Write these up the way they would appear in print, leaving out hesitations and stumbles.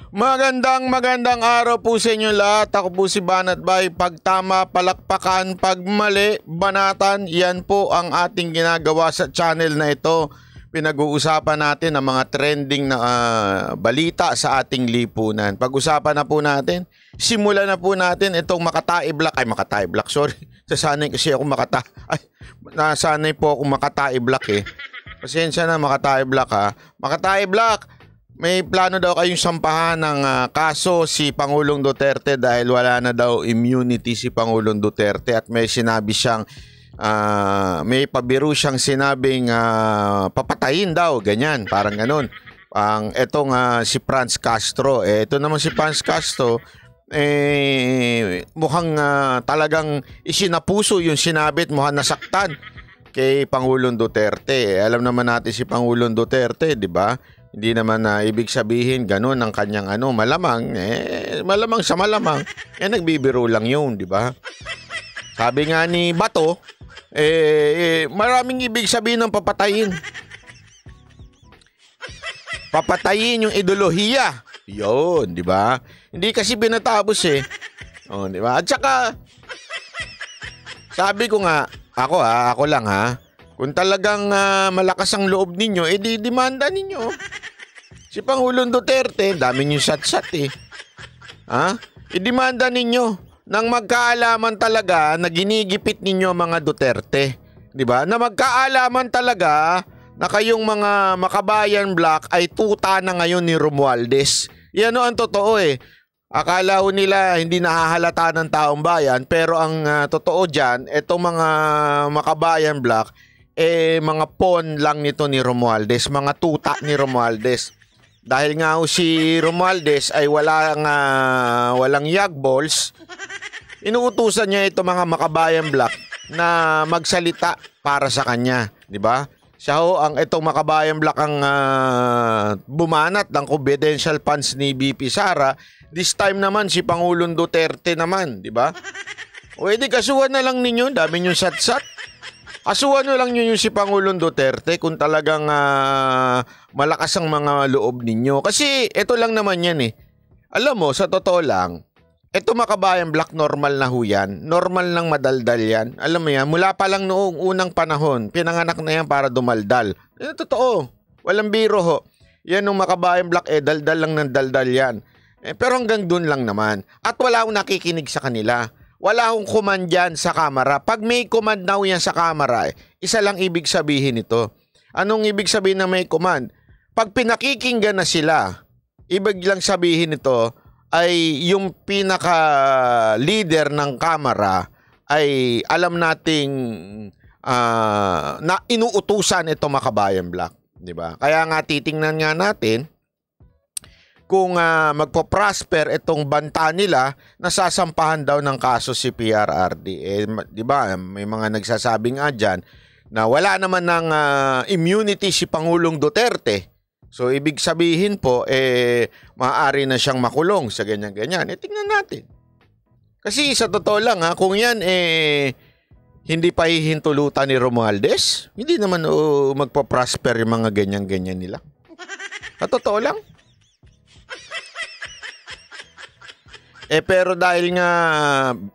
Magandang araw po sa inyo lahat. Ako po si Banat Bay. Pag tama, palakpakan. Pag mali, banatan. Yan po ang ating ginagawa sa channel na ito. Pinag-uusapan natin ang mga trending na balita sa ating lipunan. Pag-usapan na po natin. Simulan na po natin itong Makatae Black. Ay, Makatae Black. Sorry. Sasanay kasi ako nasanay po ako Makatae Black eh. Pasensya na Makatae Black ha. Makatae Black. May plano daw kayong sampahan ng kaso si Pangulong Duterte dahil wala na daw immunity si Pangulong Duterte at may sinabi siyang may pabiro siyang sinabing papatayin daw, ganyan, parang ganun. Etong si Franz Castro, ito naman si Franz Castro, mukhang talagang isinapuso yung sinabi at mukhang nasaktan kay Pangulong Duterte. Alam naman natin si Pangulong Duterte, di ba? Hindi naman ibig sabihin ganun ang kanyang malamang sa malamang nagbibiro lang yun, di ba? Sabi nga ni Bato, maraming ibig sabihin ng papatayin. Papatayin yung ideolohiya. Yun, di ba? Hindi kasi binatapos eh. Oh, di ba? At saka sabi ko nga, ako lang ha. Kung talagang malakas ang loob ninyo, di-demanda ninyo. Si Pangulong Duterte, dami nyo sat-sat eh. I-demanda ninyo nang magkaalaman talaga na ginigipit ninyo mga Duterte. Diba? Na magkaalaman talaga na kayong mga makabayan black ay tuta na ngayon ni Romualdez. Yan ang totoo eh. Akala ho nila hindi nahahalata ng taong bayan, pero ang totoo dyan, itong mga makabayan black, mga pawn lang nito ni Romualdez, mga tuta ni Romualdez. Dahil nga si Romualdez ay walang yagballs, inuutusan niya ito mga makabayan black na magsalita para sa kanya, di ba? Siya itong makabayan black ang bumanat ng confidential funds ni BP Sara. This time naman si Pangulong Duterte naman, di ba? O edi kasuhan na lang ninyo, dami nyo sat-sat. Kasuhan nyo lang yun yung si Pangulong Duterte kung talagang malakas ang mga loob ninyo. Kasi ito lang naman yan eh. Alam mo, sa totoo lang, ito makabayan black normal na ho yan. Normal lang madaldal yan. Alam mo yan, mula pa lang noong unang panahon, pinanganak na yan para dumaldal. Totoo, walang biro ho. Yan nung makabayan black, daldal lang ng daldal yan. Pero hanggang dun lang naman. At wala akong nakikinig sa kanila. Wala akong command dyan sa kamera. Pag may command na yan sa kamera, isa lang ibig sabihin ito. Anong ibig sabihin na may command? Pag pinakikinggan na sila, ibig lang sabihin ito ay yung pinaka-leader ng kamera ay alam nating na inuutusan ito makabayan black. Diba? Kaya nga titingnan nga natin kung magpo-prosper itong banta nila, nasasampahan daw ng kaso si PRRD. Di ba? May mga nagsasabi nga dyan na wala naman ng immunity si Pangulong Duterte. So, ibig sabihin po, maaari na siyang makulong sa ganyan-ganyan. Tingnan natin. Kasi sa totoo lang, kung yan, hindi pa hihintulutan ni Romualdez, hindi naman magpo-prosper yung mga ganyan-ganyan nila. Sa totoo lang. Pero dahil nga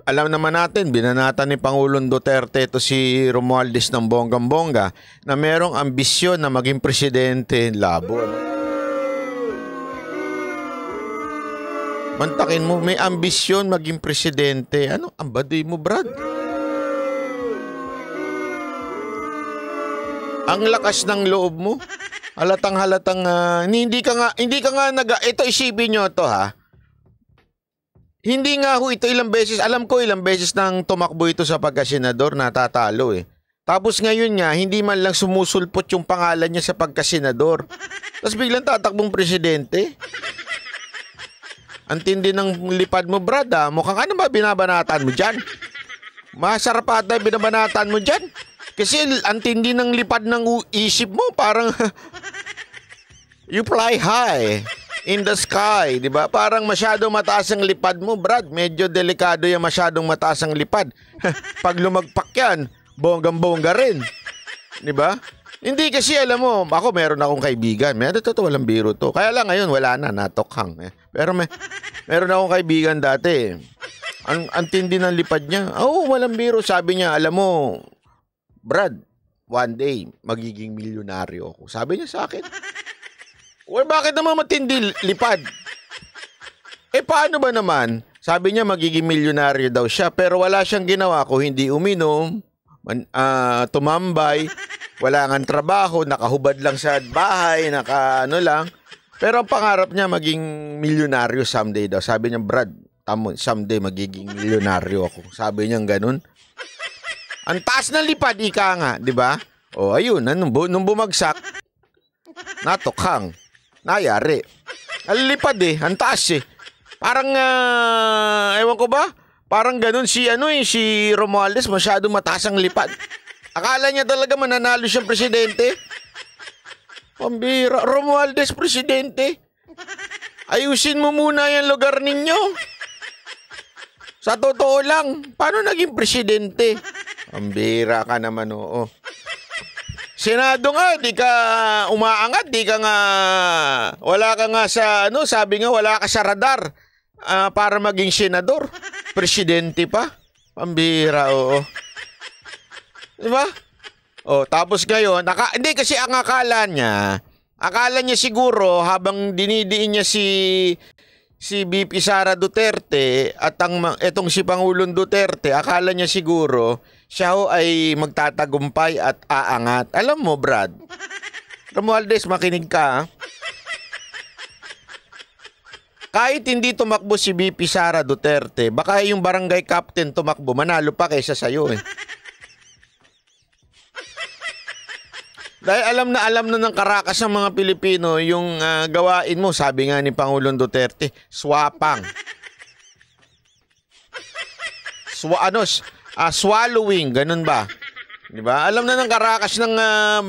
alam naman natin, binanatan ni Pangulong Duterte ito si Romualdez ng bonggang-bongga na merong ambisyon na maging presidente. Labo. Mantakin mo, may ambisyon maging presidente. Ano? Ang baduy mo, Brad. Ang lakas ng loob mo. Halatang hindi ka nga ito isipin nyo to ha. Hindi nga ho ito ilang beses, alam ko ilang beses nang tumakbo ito sa pagkasenador, natatalo eh. Tapos ngayon nga, hindi man lang sumusulpot yung pangalan niya sa pagkasenador. Tapos biglang tatakbong presidente. Ang tindi ng lipad mo, Brad ha. Mukhang ano ba binabanatan mo dyan? Masarap ata binabanatan mo dyan. Kasi ang tindi ng lipad ng isip mo, parang you fly high in the sky, di ba? Parang masyadong mataas ang lipad mo, Brad. Medyo delikado yung masyadong mataas ang lipad. Pag lumagpak yan, bonggang-bongga rin. Di ba? Hindi kasi alam mo, ako meron akong kaibigan. Totoo, walang biro to. Kaya lang ngayon, wala na, natokhang. Pero meron akong kaibigan dati. Ang tindi ng lipad niya. Walang biro. Sabi niya, alam mo, Brad, one day, magiging milyonaryo ako. Sabi niya sa akin. Bakit naman matindi lipad? Paano ba naman? Sabi niya, magiging milyonaryo daw siya. Pero wala siyang ginawa ko, hindi uminom, tumambay, wala ngang trabaho, nakahubad lang sa bahay, lang. Pero ang pangarap niya, maging milyonaryo someday daw. Sabi niya, Brad, someday magiging milyonaryo ako. Sabi niya ganun. Ang taas ng lipad, ika nga, di ba? Ayun, nung bumagsak, natokhang, nayari. Ang lipad ang taas Parang, ewan ko ba? Parang ganun si Romualdez, masyado mataas ang lipad. Akala niya talaga mananalo siyang presidente. Pambira, Romualdez presidente. Ayusin mo muna yung lugar ninyo. Sa totoo lang, paano naging presidente? Pambira ka naman, oo. Senado nga, di ka umaangat, di ka nga, wala ka nga sa, sabi nga, wala ka sa radar para maging senador. Presidente pa. Pambira, oo. Diba? Tapos ngayon, hindi kasi ang akala niya siguro habang dinidiin niya si VP Sara Duterte at etong si Pangulong Duterte, akala niya siguro siya ay magtatagumpay at aangat. Alam mo, Brad, Romualdez, makinig ka. Kahit hindi tumakbo si VP Sara Duterte, baka yung barangay captain tumakbo, manalo pa kaysa sa'yo Dahil alam na ng karakas ng mga Pilipino yung gawain mo, sabi nga ni Pangulong Duterte, swapang. Swallowing, ganun ba? Diba? Alam na ng karakas ng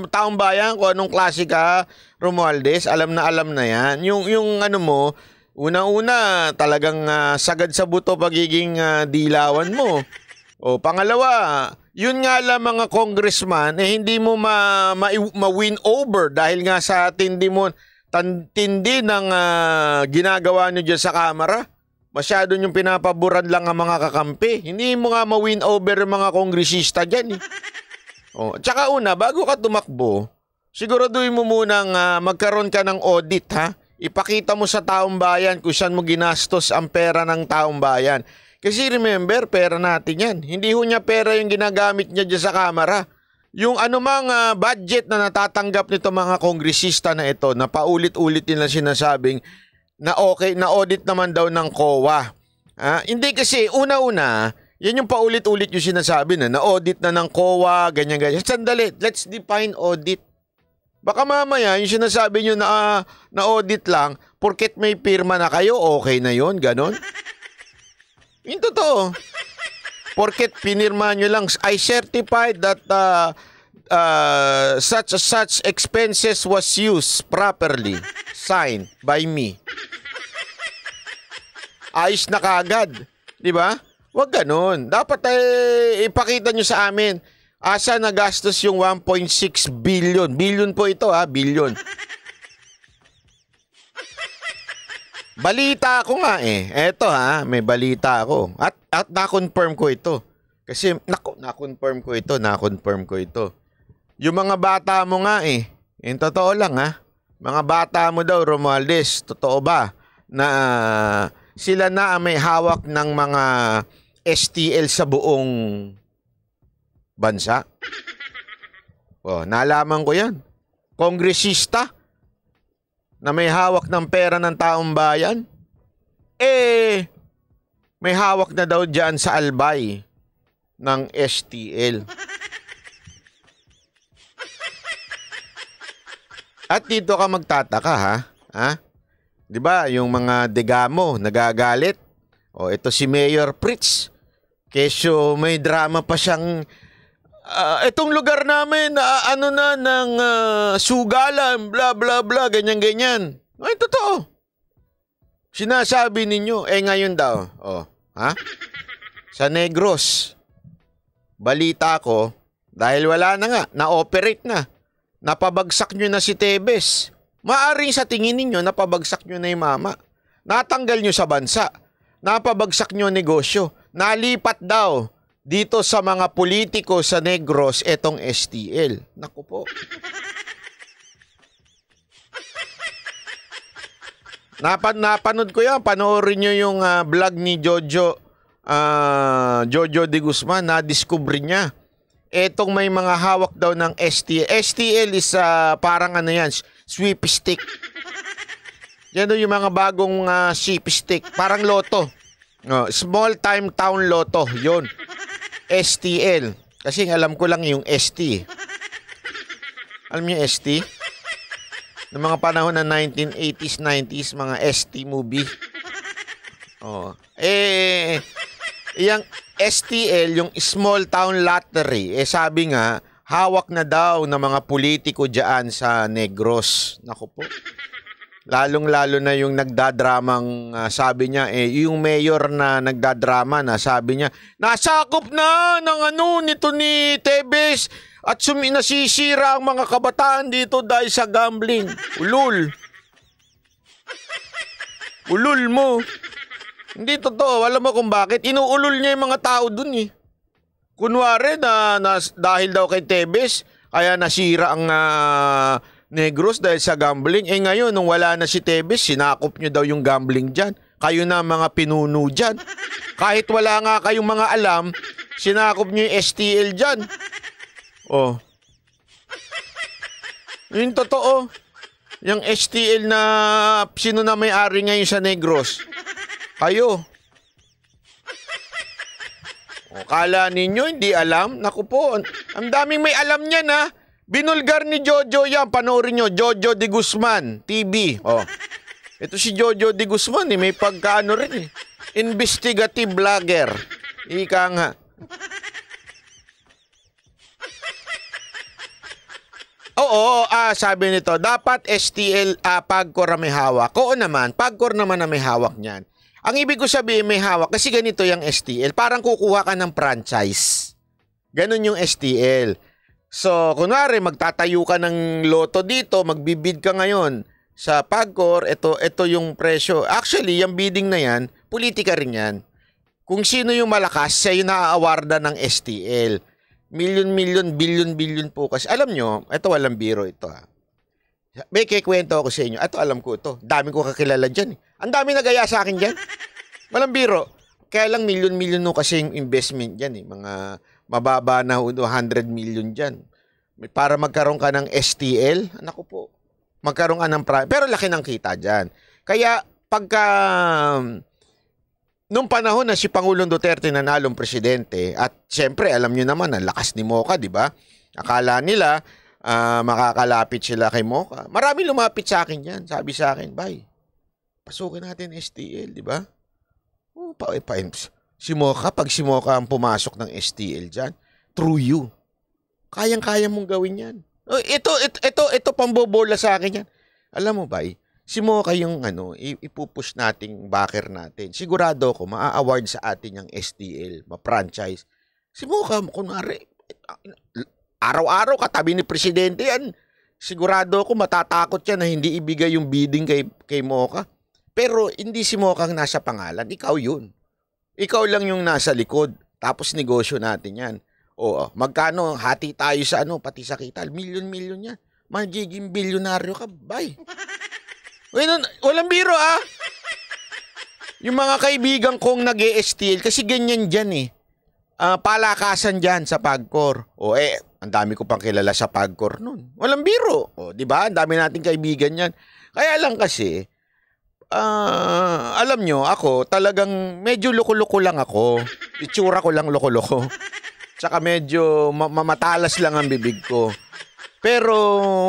taong bayan kung anong klase ka, Romualdez, alam na yan. Yung mo, una-una talagang sagad sa buto pagiging dilawan mo. Pangalawa, yun nga lang mga congressman, hindi mo ma-win over dahil nga sa tindi ng ginagawa nyo dyan sa kamera. Masyado yung pinapaboran lang ang mga kakampi. Hindi mo nga ma-win over yung mga kongresista dyan Tsaka una, bago ka tumakbo, siguraduhin mo munang magkaroon ka ng audit Ipakita mo sa taong bayan kung saan mo ginastos ang pera ng taong bayan. Kasi remember, pera natin yan. Hindi niya pera yung ginagamit niya dyan sa kamera. Yung anumang budget na natatanggap nito mga kongresista na ito, na paulit-ulit nila sinasabing na okay, na audit naman daw ng COA. Hindi kasi, una-una, yan yung paulit-ulit yung sinasabi na audit na ng COA, ganyan-ganyan. Sandali, let's define audit. Baka mamaya, yung sinasabi nyo na audit lang, porket may pirma na kayo, okay na yon, ganon. Yung totoo. Porket pinirma nyo lang, I certified that such expenses was used properly, signed by me. Ayos na kaagad. Di ba? Huwag ganon. Dapat ipakita nyo sa amin. Asa nagastos yung 1.6 billion? Billion po ito billion. Balita ako nga Eto may balita ako. At na-confirm ko ito. Kasi na-confirm ko ito. Yung mga bata mo nga yung totoo lang Mga bata mo daw, Romualdez, totoo ba na sila na may hawak ng mga STL sa buong bansa? Nalaman ko yan. Kongresista na may hawak ng pera ng taong bayan, may hawak na daw dyan sa albay ng STL. At dito ka magtataka Di ba, yung mga degamo nagagalit. Ito si Mayor Fritz. Kesyo may drama pa siyang itong lugar namin ng sugalan, bla bla bla, ganyan-ganyan. Ay, totoo. Sinasabi ninyo, ngayon daw. Sa Negros, balita ko, dahil wala na nga, na-operate na. Napabagsak nyo na si Tebes. Maaring sa tingin ninyo, napabagsak nyo na yung mama. Natanggal nyo sa bansa. Napabagsak nyo negosyo. Nalipat daw dito sa mga politiko sa Negros etong STL. Naku po. Napanood ko yan. Panoorin nyo yung vlog ni Jojo de Guzman. Na-discover niya. Etong may mga hawak daw ng STL. STL is parang ano yan, sweep stick. Yan yung mga bagong sweep stick. Parang loto. Small time town loto. Yun. STL. Kasi alam ko lang yung ST. Alam niyo ST? Noong mga panahon na 1980s, 90s, mga ST movie. Yung STL, yung Small Town Lottery, sabi nga, hawak na daw ng mga politiko dyan sa Negros. Naku po. Lalong-lalo na yung nagdadramang, sabi niya, yung mayor na nagdadrama na, sabi niya, nasakop na ng nito ni Tebes at nasisira ang mga kabataan dito dahil sa gambling. Ulul. Ulul mo. Hindi totoo. Alam mo kung bakit? Inuulol niya yung mga tao dun eh. Kunwari na dahil daw kay Tebes, kaya nasira ang Negros dahil sa gambling. Ngayon, nung wala na si Tebes, sinakop nyo daw yung gambling dyan. Kayo na mga pinuno dyan. Kahit wala nga kayong mga alam, sinakop nyo yung STL dyan. Yung totoo. Yung STL na sino na may-ari ngayon sa Negros? Kayo. Kala ninyo hindi alam? Naku po, ang daming may alam niyan ha. Binulgar ni Jojo yan. Panoorin nyo, Jojo de Guzman TV. Ito si Jojo de Guzman may pagkaano rin investigative vlogger. Ika nga. Sabi nito, dapat STL, PAGCOR na may hawak. Oo naman, PAGCOR naman na may hawak niyan. Ang ibig ko sabihin may hawak, kasi ganito yung STL, parang kukuha ka ng franchise. Ganun yung STL. So, kunwari, magtatayo ka ng loto dito, magbibid ka ngayon sa PAGCOR, ito yung presyo. Actually, yung bidding na yan, politika rin yan. Kung sino yung malakas, siya yung naaawarda ng STL. Million, billion po kasi. Alam nyo, ito walang biro ito ha. May kikwento ako sa inyo. Ito alam ko ito. Dami ko kakilala dyan. Ang dami nagaya sa akin dyan. Walang biro. Kaya lang million no kasi yung investment dyan Mga mababa na 100 million dyan. Para magkaroon ka ng STL, anak ko po. Magkaroon ka ng pero laki ng kita dyan. Kaya pagka nung panahon na si Pangulong Duterte nanalong presidente, at siyempre alam nyo naman ang lakas ni Moca, di ba? Akala nila makakalapit sila kay Moca. Marami lumapit sa akin yan. Sabi sa akin, bay, pasukin natin STL, di ba? Si Moca, pag si Moca ang pumasok ng STL dyan, through you. Kayang-kaya mong gawin yan. Ito pambobola sa akin yan. Alam mo, bay, si Moca yung ipupush nating backer natin. Sigurado ako, maa-award sa atin yung STL, ma-franchise. Si Moca, kunwari, araw-araw katabi ni Presidente yan. Sigurado ako, matatakot yan na hindi ibigay yung bidding kay Moca. Pero hindi si Moca ang nasa pangalan, ikaw yun. Ikaw lang yung nasa likod. Tapos negosyo natin yan. Magkano, hati tayo sa pati sa kita. Million yan. Magiging bilyonaryo ka, bye. Walang biro Yung mga kaibigan kong nag-STL, kasi ganyan dyan palakasan dyan sa PAGCOR. Ang dami ko pang kilala sa PAGCOR nun. Walang biro. Di ba? Ang dami nating kaibigan yan. Kaya lang kasi, alam nyo, ako talagang medyo loko-loko lang ako. Itsura ko lang loko-loko. Tsaka medyo mamatalas lang ang bibig ko. Pero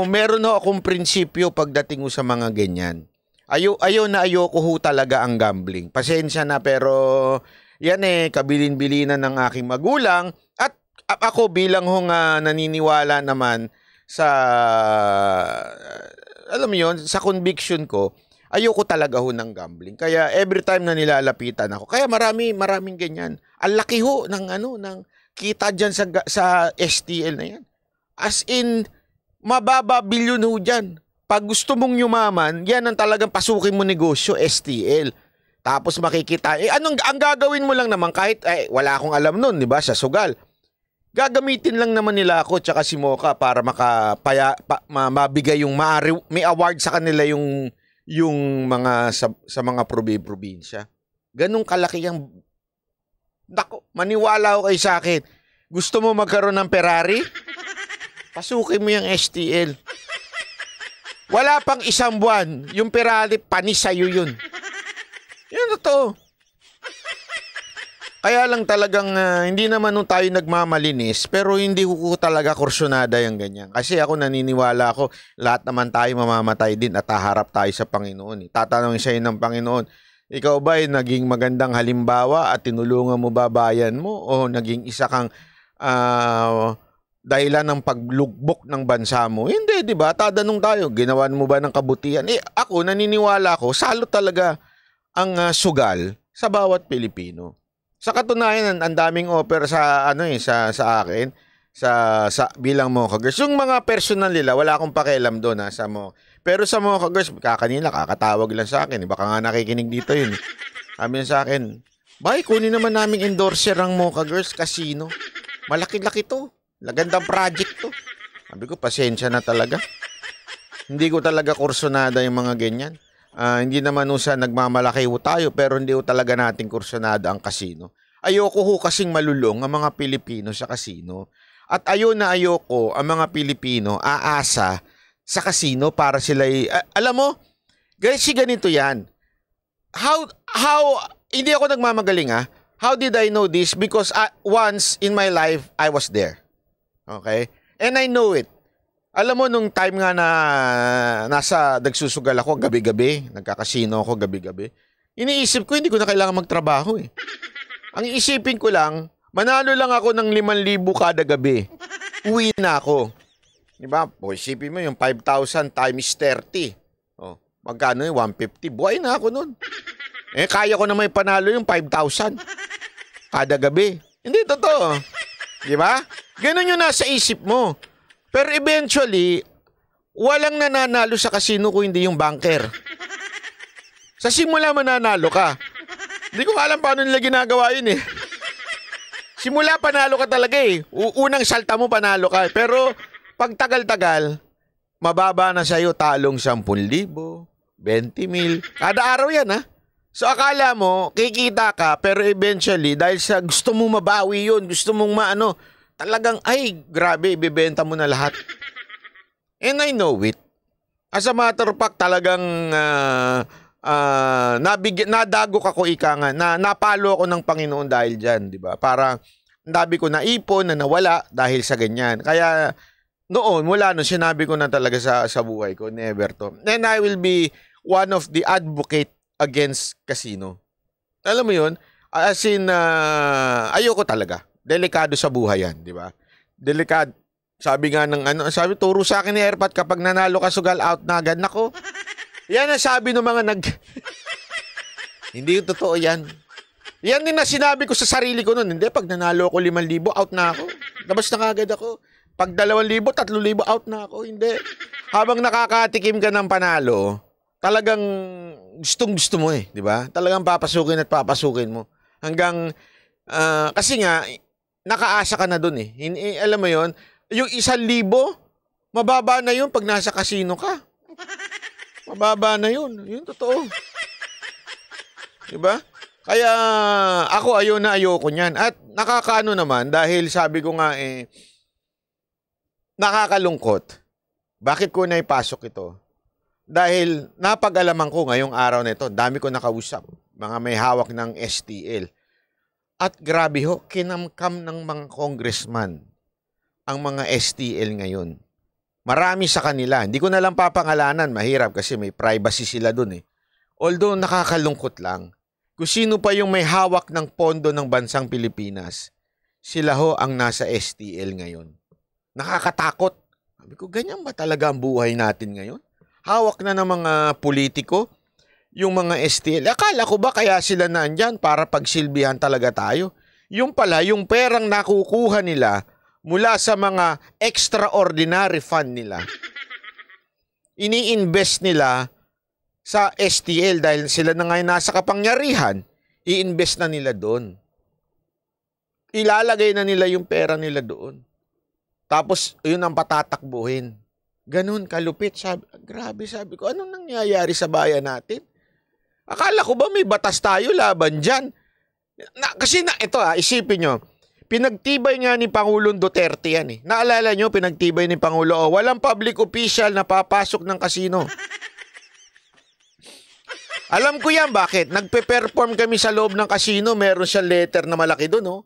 meron akong prinsipyo pagdating sa mga ganyan. Ayaw ko ho talaga ang gambling. Pasensya na pero yan kabilin-bilinan ng aking magulang. At ako bilang naniniwala naman sa, alam mo yun, sa conviction ko, ayoko talaga ho ng gambling. Kaya every time na nilalapitan ako, kaya maraming ganyan. Ang laki ho ng kita dyan sa STL na yan. As in, mababa bilyon ho dyan. Pag gusto mong yumaman, yan ang talagang pasukin mo negosyo, STL. Tapos makikita, ang gagawin mo lang naman kahit wala akong alam nun, di ba, sa sugal. Gagamitin lang naman nila ako tsaka si Mocha para mabigay yung may award sa kanila yung mga sa mga probinsya. Ganong kalaki yung nako, maniwala ko kayo sa akin. Gusto mo magkaroon ng Ferrari? Pasukin mo yung STL. Wala pang isang buwan, yung Ferrari panis sa'yo yun. Yan totoo. Kaya lang talagang hindi naman tayo nagmamalinis, pero hindi ko talaga kursyonada yung ganyan. Kasi ako naniniwala ako, lahat naman tayo mamamatay din at haharap tayo sa Panginoon. Tatanungin sa'yo ng Panginoon, ikaw ba ay naging magandang halimbawa at tinulungan mo ba bayan mo o naging isa kang dahilan ng paglugbok ng bansa mo? Hindi, di ba? Tatanong tayo, ginawan mo ba ng kabutihan? Ako, naniniwala ko, salo talaga ang sugal sa bawat Pilipino. Sa katunayan, ang daming offer sa sa akin sa bilang Mocha Girls. Yung mga personal nila, wala akong pakialam doon sa mo. Pero sa Mocha Girls, kanina kakatawag lang sa akin. Baka nga nakikinig dito yun. Sabi sa akin, bay, kunin naman naming endorser ang Mocha Girls Casino. Malaki-laki to. Magandang project to. Sabi ko, pasensya na talaga. Hindi ko talaga kursunada yung mga ganyan. Hindi naman sa nagmamalaki ho tayo, pero hindi ho talaga natin kursunada ang casino. Ayoko ho kasing malulong ang mga Pilipino sa casino. At ayoko ang mga Pilipino aasa sa casino para sila alam mo, guys, ganito yan. How hindi ako nagmamagaling How did I know this? Because once in my life, I was there. Okay? And I know it. Alam mo, nung time nga na nagsusugal ako gabi-gabi, nagkakasino ako gabi-gabi, iniisip ko, hindi ko na kailangan magtrabaho eh. Ang isipin ko lang, manalo lang ako ng 5,000 kada gabi. Uwi na ako. Diba? O, isipin mo yung 5,000 times 30. O, magkano yung 150? Buhay na ako nun. Kaya ko na may panalo yung 5,000 kada gabi. Hindi, totoo. Diba? Ganun yung nasa isip mo. Pero eventually, walang nananalo sa casino kung hindi yung banker. Sa simula mananalo ka. Hindi ko alam paano nila ginagawa yun eh. Simula panalo ka talaga eh. Unang salta mo panalo ka. Pero pag tagal-tagal, mababa na sa'yo talong 10,000, 20,000. Kada araw yan So akala mo, kikita ka, pero eventually, dahil sa gusto mong mabawi yun, gusto mong talagang, grabe, ibibenta mo na lahat. And I know it. As a matter of fact, talagang nadagok ako napalo ako ng Panginoon dahil dyan, di ba? Parang, nabi ko naipon, na nawala dahil sa ganyan. Kaya, mula noon, sinabi ko na talaga sa buhay ko, never to. And I will be one of the advocate against casino. Alam mo yun? As in, ayoko talaga. Delikado sa buhay yan, di ba? Delikado. Sabi nga turo sa akin ni Airpat, kapag nanalo ka sugal, out na agad. Nako. Yan ang sabi ng mga Hindi yung totoo yan. Yan din na sinabi ko sa sarili ko noon. Hindi, pag nanalo ko 5,000, out na ako. Labas na kagad ako. Pag 2,000, 3,000, out na ako. Hindi. Habang nakakatikim ka ng panalo, talagang gustong-gusto mo di ba? Talagang papasukin at papasukin mo. Hanggang, kasi nga, nakaasa ka na dun alam mo yon, yung 1,000, mababa na yun pag nasa casino ka. Mababa na yun. Yun totoo. Diba? Kaya ako ayoko niyan. At nakakaano naman dahil sabi ko nga nakakalungkot. Bakit ko naipasok ito? Dahil napag-alaman ko ngayong araw na ito, dami ko nakausap. Mga may hawak ng STL. At grabe kinamkam ng mga congressman ang mga STL ngayon. Marami sa kanila. Hindi ko na lang papangalanan. Mahirap kasi may privacy sila dun Although nakakalungkot lang. Kung sino pa yung may hawak ng pondo ng bansang Pilipinas, sila ang nasa STL ngayon. Nakakatakot. Sabi ko, ganyan ba talaga ang buhay natin ngayon? Hawak na ng mga politiko yung mga STL. Akala ko ba kaya sila naandyan para pagsilbihan talaga tayo? Yung pala, yung perang nakukuha nila mula sa mga extraordinary fund nila, ini-invest nila sa STL dahil sila na ngayon nasa kapangyarihan, i-invest na nila doon. Ilalagay na nila yung pera nila doon. Tapos, yun ang patatakbuhin. Ganun, kalupit. Grabe, sabi ko, anong nangyayari sa bayan natin? Akala ko ba may batas tayo laban dyan? Ito isipin nyo, pinagtibay nga ni Pangulong Duterte yan eh. Naalala nyo, pinagtibay ni Pangulo, walang public official na papasok ng kasino. Alam ko yan, bakit? Nagpe-perform kami sa loob ng kasino, meron siyang letter na malaki doon,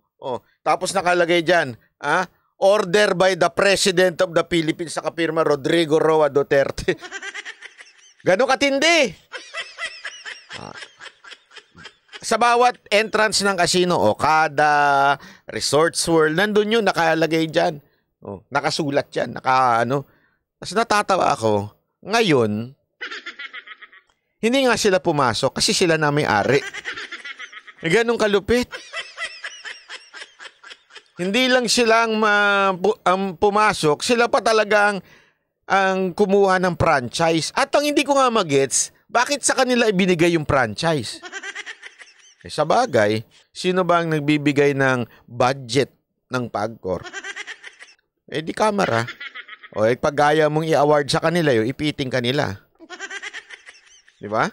tapos nakalagay dyan, order by the President of the Philippines, sa kapirma Rodrigo Roa Duterte. Gano'ng katindi. Sa bawat entrance ng casino, Okada, Resorts World, nandun yun, nakalagay dyan. Nakasulat yan, Tapos natatawa ako, ngayon, hindi nga sila pumasok kasi sila na may-ari. Ganong kalupit. Hindi lang sila ang pumasok, sila pa talagang ang kumuha ng franchise. At ang hindi ko nga magets, bakit sa kanila ibinigay yung franchise? Sa bagay, sino ba ang nagbibigay ng budget ng PAGCOR? Di Kamara. Pag gaya mong i-award sa kanila yun, ipiting kanila. Di ba?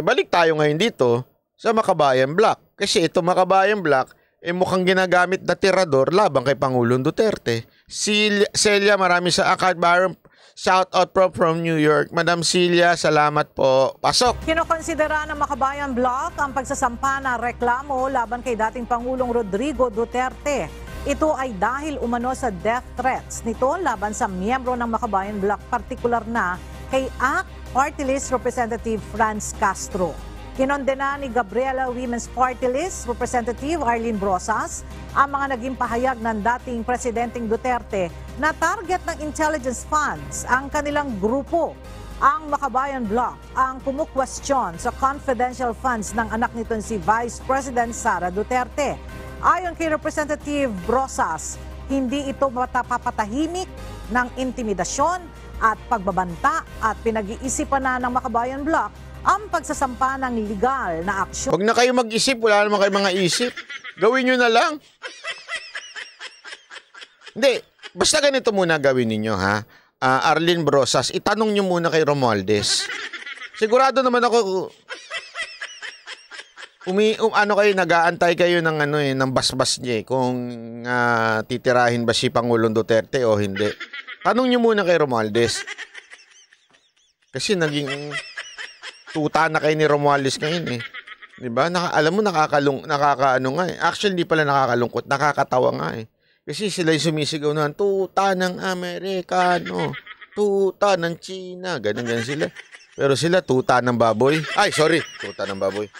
Balik tayo ngayon dito sa Makabayan Block. Kasi ito Makabayan Block, mukhang ginagamit na tirador laban kay Pangulong Duterte. Celia, marami sa Akad Baron. Shout out from New York. Madam Celia, salamat po. Pasok! Kinokonsidera ng Makabayan Block ang pagsasampa ng reklamo laban kay dating Pangulong Rodrigo Duterte. Ito ay dahil umano sa death threats nito laban sa miyembro ng Makabayan Block, partikular na kay ACT Party List Representative Franz Castro. Kinondena ni Gabriela Women's Party List Representative Arlene Brosas ang mga naging pahayag ng dating Presidenteng Duterte na target ng intelligence funds ang kanilang grupo. Ang Makabayan Block ang kumukwestiyon sa confidential funds ng anak nito si Vice President Sara Duterte. Ayon kay Representative Brosas, hindi ito papatahimik ng intimidasyon at pagbabanta at pinag-iisipan na ng Makabayan Block ang pagsasampa ng legal na aksyon. Huwag na kayo mag-isip, wala naman kayo mga isip. Gawin nyo na lang. Hindi, basta ganito muna gawin ninyo, ha? Arlene Brosas, itanong nyo muna kay Romualdez. Sigurado naman ako, kayo, nag-aantay kayo ng ng basbas niya kung titirahin ba si Pangulong Duterte o hindi. Tanong nyo muna kay Romualdez. Kasi naging tuta na kayo ni Romualdez ngayon eh. Diba? Alam mo, nakakaano nga eh. Actually, hindi pala nakakalungkot. Nakakatawa nga eh. Kasi sila yung sumisigaw na, tuta ng Amerikano, tuta ng China, ganun sila. Pero sila, tuta ng baboy. Ay, sorry, tuta ng baboy.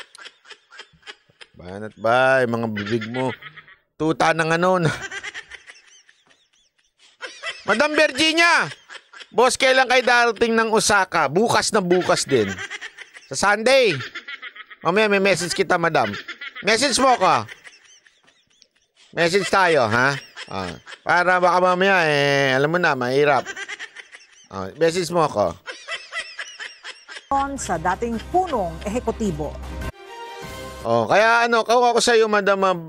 Banat ba, mga bibig mo. Tuta ng Madam Virginia! Boss, kailan kayo darating ng Osaka? Bukas na bukas din. Sa Sunday. Mamaya may message kita, madam. Message mo ko. Message tayo, ha? Para baka mamaya, alam mo na, mahirap. Message mo ako. Sa dating punong ehekutibo. Kaya kawa ko sa iyo, Madam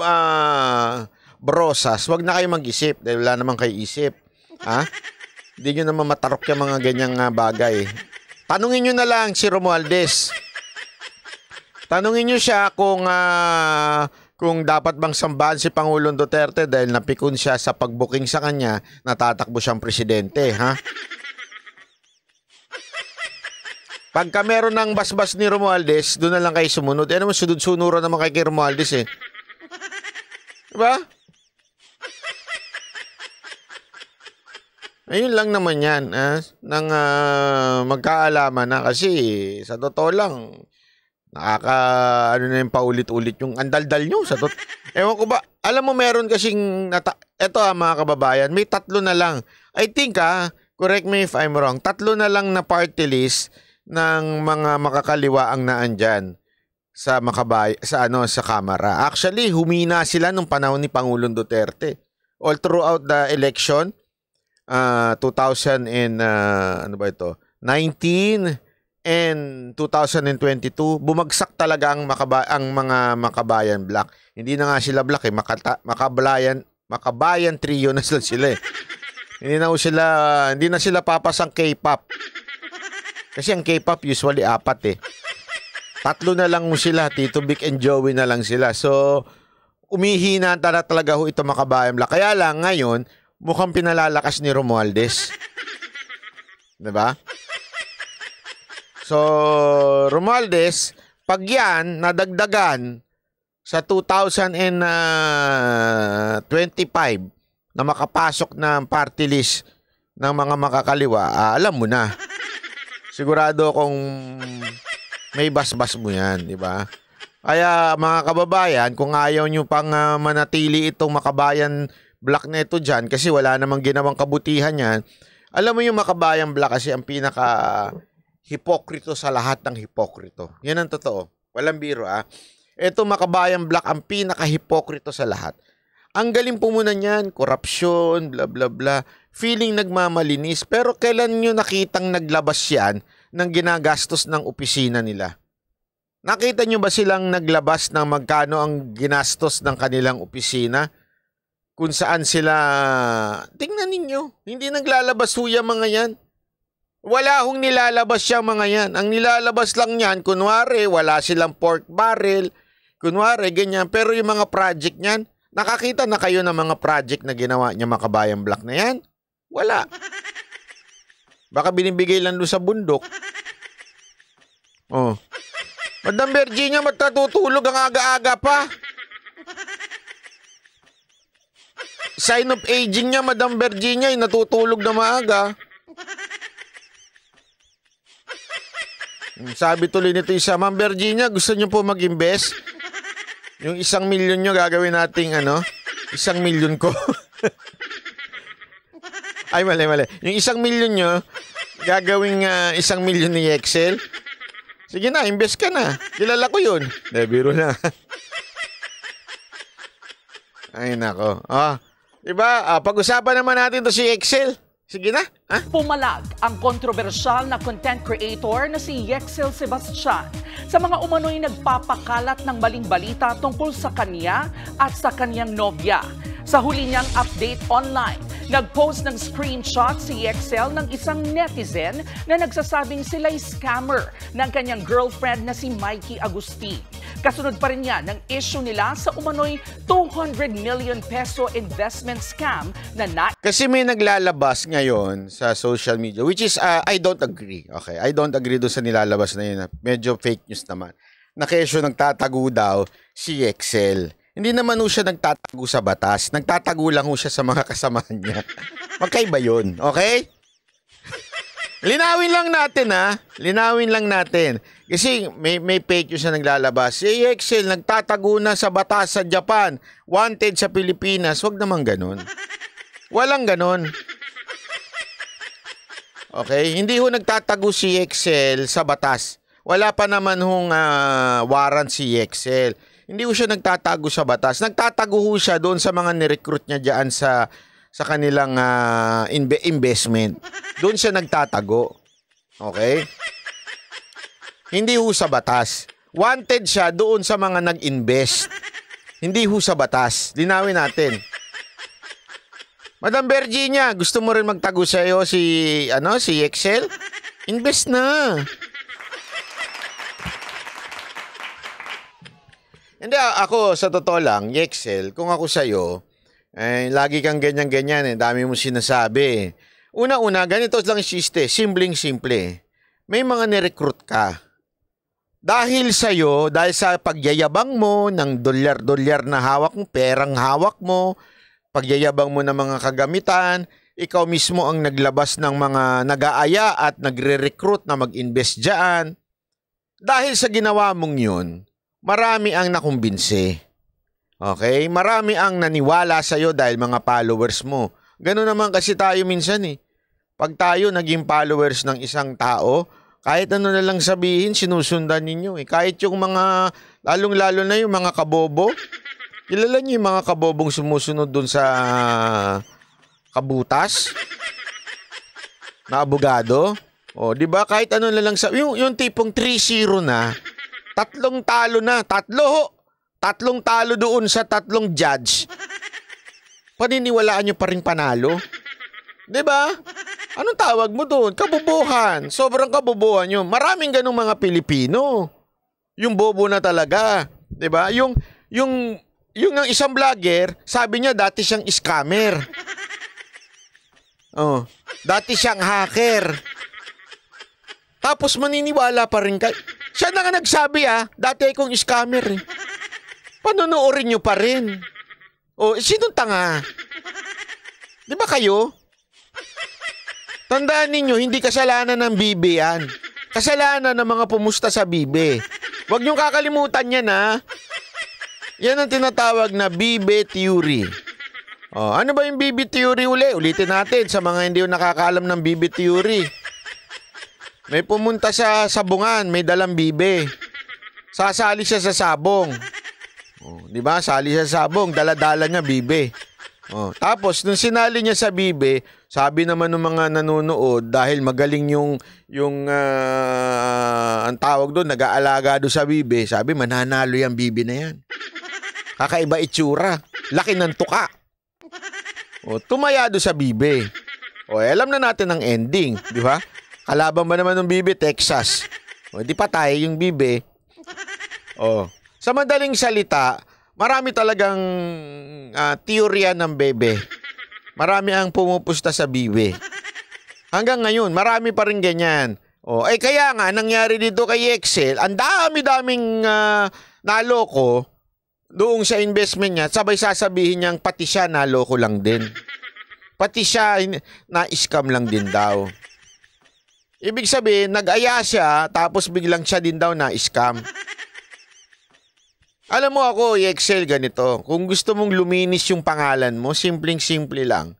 Brosas, wag na kayo mag-isip dahil wala naman kayo isip. Ha? Hindi nyo naman matarok yung mga ganyang bagay. Tanungin nyo na lang si Romualdez. Tanungin nyo siya kung dapat bang sambahan si Pangulong Duterte dahil napikon siya sa pagbuking sa kanya na tatakbo siyang presidente, ha? Pagka meron ng basbas ni Romualdez, doon na lang kayo sumunod. Naman sunod-sunuran naman kay Romualdez eh. Diba? Ayun lang naman yan, nang magkaalaman na kasi sa totoo lang, na yung paulit-ulit yung andaldal nyo. Ewan ko ba, alam mo meron kasing, eto mga kababayan, may 3 na lang. I think correct me if I'm wrong, 3 na lang na party list ng mga makakaliwa ang naandyan. sa Kamara. Actually, humina sila nung panahon ni Pangulong Duterte. All throughout the election, 2000 and ano ba ito? 19 and 2022, bumagsak talaga ang mga Makabayan Black. Hindi na nga sila black eh, Makabayan trio na sila eh. Hindi na sila papasang K-pop. Kasi ang K-pop usually 4 eh. 3 na lang sila, Tito Vic and Joey na lang sila. So, umihina talaga ho ito Makabayan Black. Kaya lang ngayon, mukhang pinalalakas ni Romualdez. Diba? So, Romualdez, pag yan, nadagdagan sa 2025 na makapasok ng party list ng mga makakaliwa, alam mo na. Sigurado kung may basbas mo yan, di ba? Kaya mga kababayan, kung ayaw nyo pang manatili itong Makabayan Black na ito dyan, kasi wala namang ginawang kabutihan yan, alam mo yung Makabayan Black kasi ang pinaka-hipokrito sa lahat ng hipokrito. Yan ang totoo. Walang biro Ito Makabayan Black ang pinaka-hipokrito sa lahat. Ang galing po muna niyan, korupsyon, bla bla bla, feeling nagmamalinis, pero kailan nyo nakitang naglabas yan ng ginagastos ng opisina nila? Nakita nyo ba silang naglabas ng magkano ang ginastos ng kanilang opisina? Kung saan sila, tingnan ninyo, hindi naglalabas yung mga yan. Wala hong nilalabas yung mga yan. Ang nilalabas lang yan, kunwari, wala silang pork barrel, kunwari, ganyan. Pero yung mga project niyan, nakakita na kayo ng mga project na ginawa niya Makabayan Black na yan? Wala. Baka binibigay lang doon sa bundok. Oh. Madam Virginia, matatutulog ang aga-aga pa. Sign of aging niya, Madam Virginia, natutulog na maaga. Sabi tuloy nito isa, Ma'am Virginia, gusto niyo po mag-invest? Yung 1 milyon nyo gagawin nating 1 milyon ko. Ay, mali. Yung 1 milyon nyo gagawing 1 milyon ni Excel. Sige na, invest ka na. Kilala ko yun. Biro na. Ay, nako. Diba? Pag-usapan naman natin to si Excel. Sige na. Pumalag ang kontrobersyal na content creator na si Yexel Sebastian sa mga umano'y nagpapakalat ng maling balita tungkol sa kanya at sa kanyang nobya. Sa huli niyang update online, nag-post ng screenshot si Yexel ng isang netizen na nagsasabing sila'y scammer ng kanyang girlfriend na si Mikey Agustin. Kasunod pa rin yan ng issue nila sa umano'y 200 million peso investment scam na Kasi may naglalabas ngayon sa social media, which is, I don't agree. Okay, I don't agree doon sa nilalabas na yun. Medyo fake news naman. Na kesyo nagtatago daw si Excel. Hindi naman ho siya nagtatago sa batas. Nagtatago lang ho siya sa mga kasamahan niya. Magkaiba yun. Okay? Linawin lang natin. Kasi may fake news na naglalabas. Si Excel nagtatago na sa batas sa Japan. Wanted sa Pilipinas. Wag naman ganun. Walang ganun. Okay? Hindi ho nagtatago si Excel sa batas. Wala pa naman hong warrant si Excel. Hindi ho siya nagtatago sa batas. Nagtatago ho siya doon sa mga nirecruit niya dyan sa kanilang investment. Doon siya nagtatago. Okay? Hindi ho sa batas. Wanted siya doon sa mga nag-invest. Hindi ho sa batas. Linawin natin. Madam Virginia, gusto mo rin magtago sa iyo si Excel? Invest na. Hindi, ako sa totoo lang, Excel, kung ako sa iyo, lagi kang ganyan-ganyan, dami mo sinasabi. Una-una, ganito lang siste, simpleng-simple. May mga nirecruit ka. Dahil sa pagyayabang mo ng dolyar-dolyar na hawak mo, perang hawak mo, pagyayabang mo ng mga kagamitan, ikaw mismo ang naglabas ng mga nag-aaya at nagre-recruit na mag-invest dyan. Dahil sa ginawa mong yun, marami ang nakumbinse. Okay? Marami ang naniwala sa'yo dahil mga followers mo. Ganun naman kasi tayo minsan eh. Pag tayo naging followers ng isang tao, Kahit ano na lang sabihin, sinusundan ninyo eh. Kahit yung mga, lalong-lalo na yung mga kabobo. Kilala niyo yung mga kabobong sumusunod dun sa kabutas? Na abogado? O, di ba? Kahit ano na lang sabihin, yung tipong 3-0 na, 3 talo na, 3 talo doon sa 3 judge. Paniniwalaan nyo pa rin panalo? Diba? Anong tawag mo doon? Kabobohan. Sobrang kabobohan nyo. Maraming ganung mga Pilipino. Yung bobo na talaga. Diba? Yung ang isang vlogger, sabi niya dati siyang scammer. Oh, dati siyang hacker. Tapos maniniwala pa rin kayo. Siya na nga nagsabi dati akong scammer eh. Panonoorin nyo pa rin. O, sinong tanga? Di ba kayo? Tandaan ninyo, hindi kasalanan ng bibe yan. Kasalanan ng mga pumusta sa bibe. Huwag niyong kakalimutan yan Yan ang tinatawag na bibe theory. O, ano ba yung bibe theory uli? Ulitin natin sa mga hindi nakakaalam ng bibe theory. May pumunta sa sabungan, may dalang bibe. Sasali siya sa sabong. Oh, 'di ba? Sali siya sa sabong, dala-dala niya bibe. Oh, tapos nung sinali niya sa bibe, sabi naman ng mga nanonood dahil magaling yung ang tawag doon, nag-aalaga do sa bibe, sabi mananalo yung bibe na yan. Kakaiba itsura, laki ng tuka. Oh, tumaya do sa bibe. Oh, alam na natin ang ending, 'di ba? Kalaban ba naman ng bibe, Texas? O, di patay yung bibe. O, sa madaling salita, marami talagang teorya ng bebe. Marami ang pumupusta sa bibe. Hanggang ngayon, marami pa rin ganyan. O, kaya nga, nangyari dito kay Excel, ang dami-daming naloko doong sa investment niya, sabay sasabihin niyang pati siya naloko lang din. Pati siya na-scam lang din daw. Ibig sabihin, nag-aya siya, tapos biglang siya din daw na-scam. Alam mo ako, Excel, ganito. Kung gusto mong luminis yung pangalan mo, simpleng-simple lang.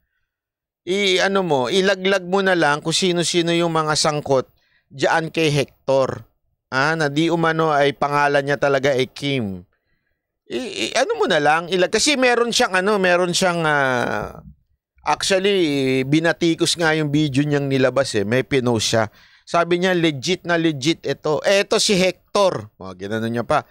Ilaglag mo na lang kung sino-sino yung mga sangkot diyan kay Hector. Na di umano ay pangalan niya talaga ay Kim. Ano mo na lang, kasi meron siyang actually, binatikos nga yung video niyang nilabas may pinost siya. Sabi niya, legit na legit ito. Ito si Hector. Ginano niya pa.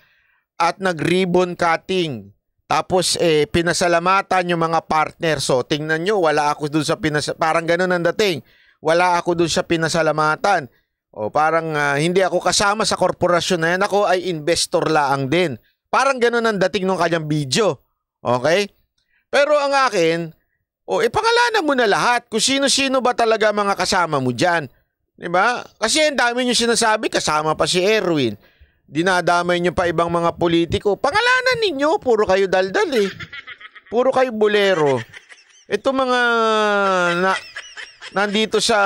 At nag-ribbon cutting. Tapos, pinasalamatan yung mga partner. So, tingnan nyo, wala ako dun sa parang ganun ang dating. Wala ako dun sa pinasalamatan. O, parang hindi ako kasama sa korporasyon na yan. Ako ay investor laang din. Parang ganun ang dating ng kanyang video. Okay? Pero ang akin, pangalanan mo na lahat kung sino-sino ba talaga mga kasama mo dyan. Diba? Kasi ang dami nyo sinasabi, kasama pa si Erwin. Dinadamay nyo pa ibang mga politiko. Pangalanan ninyo, puro kayo daldal Puro kayo bolero. Ito mga nandito sa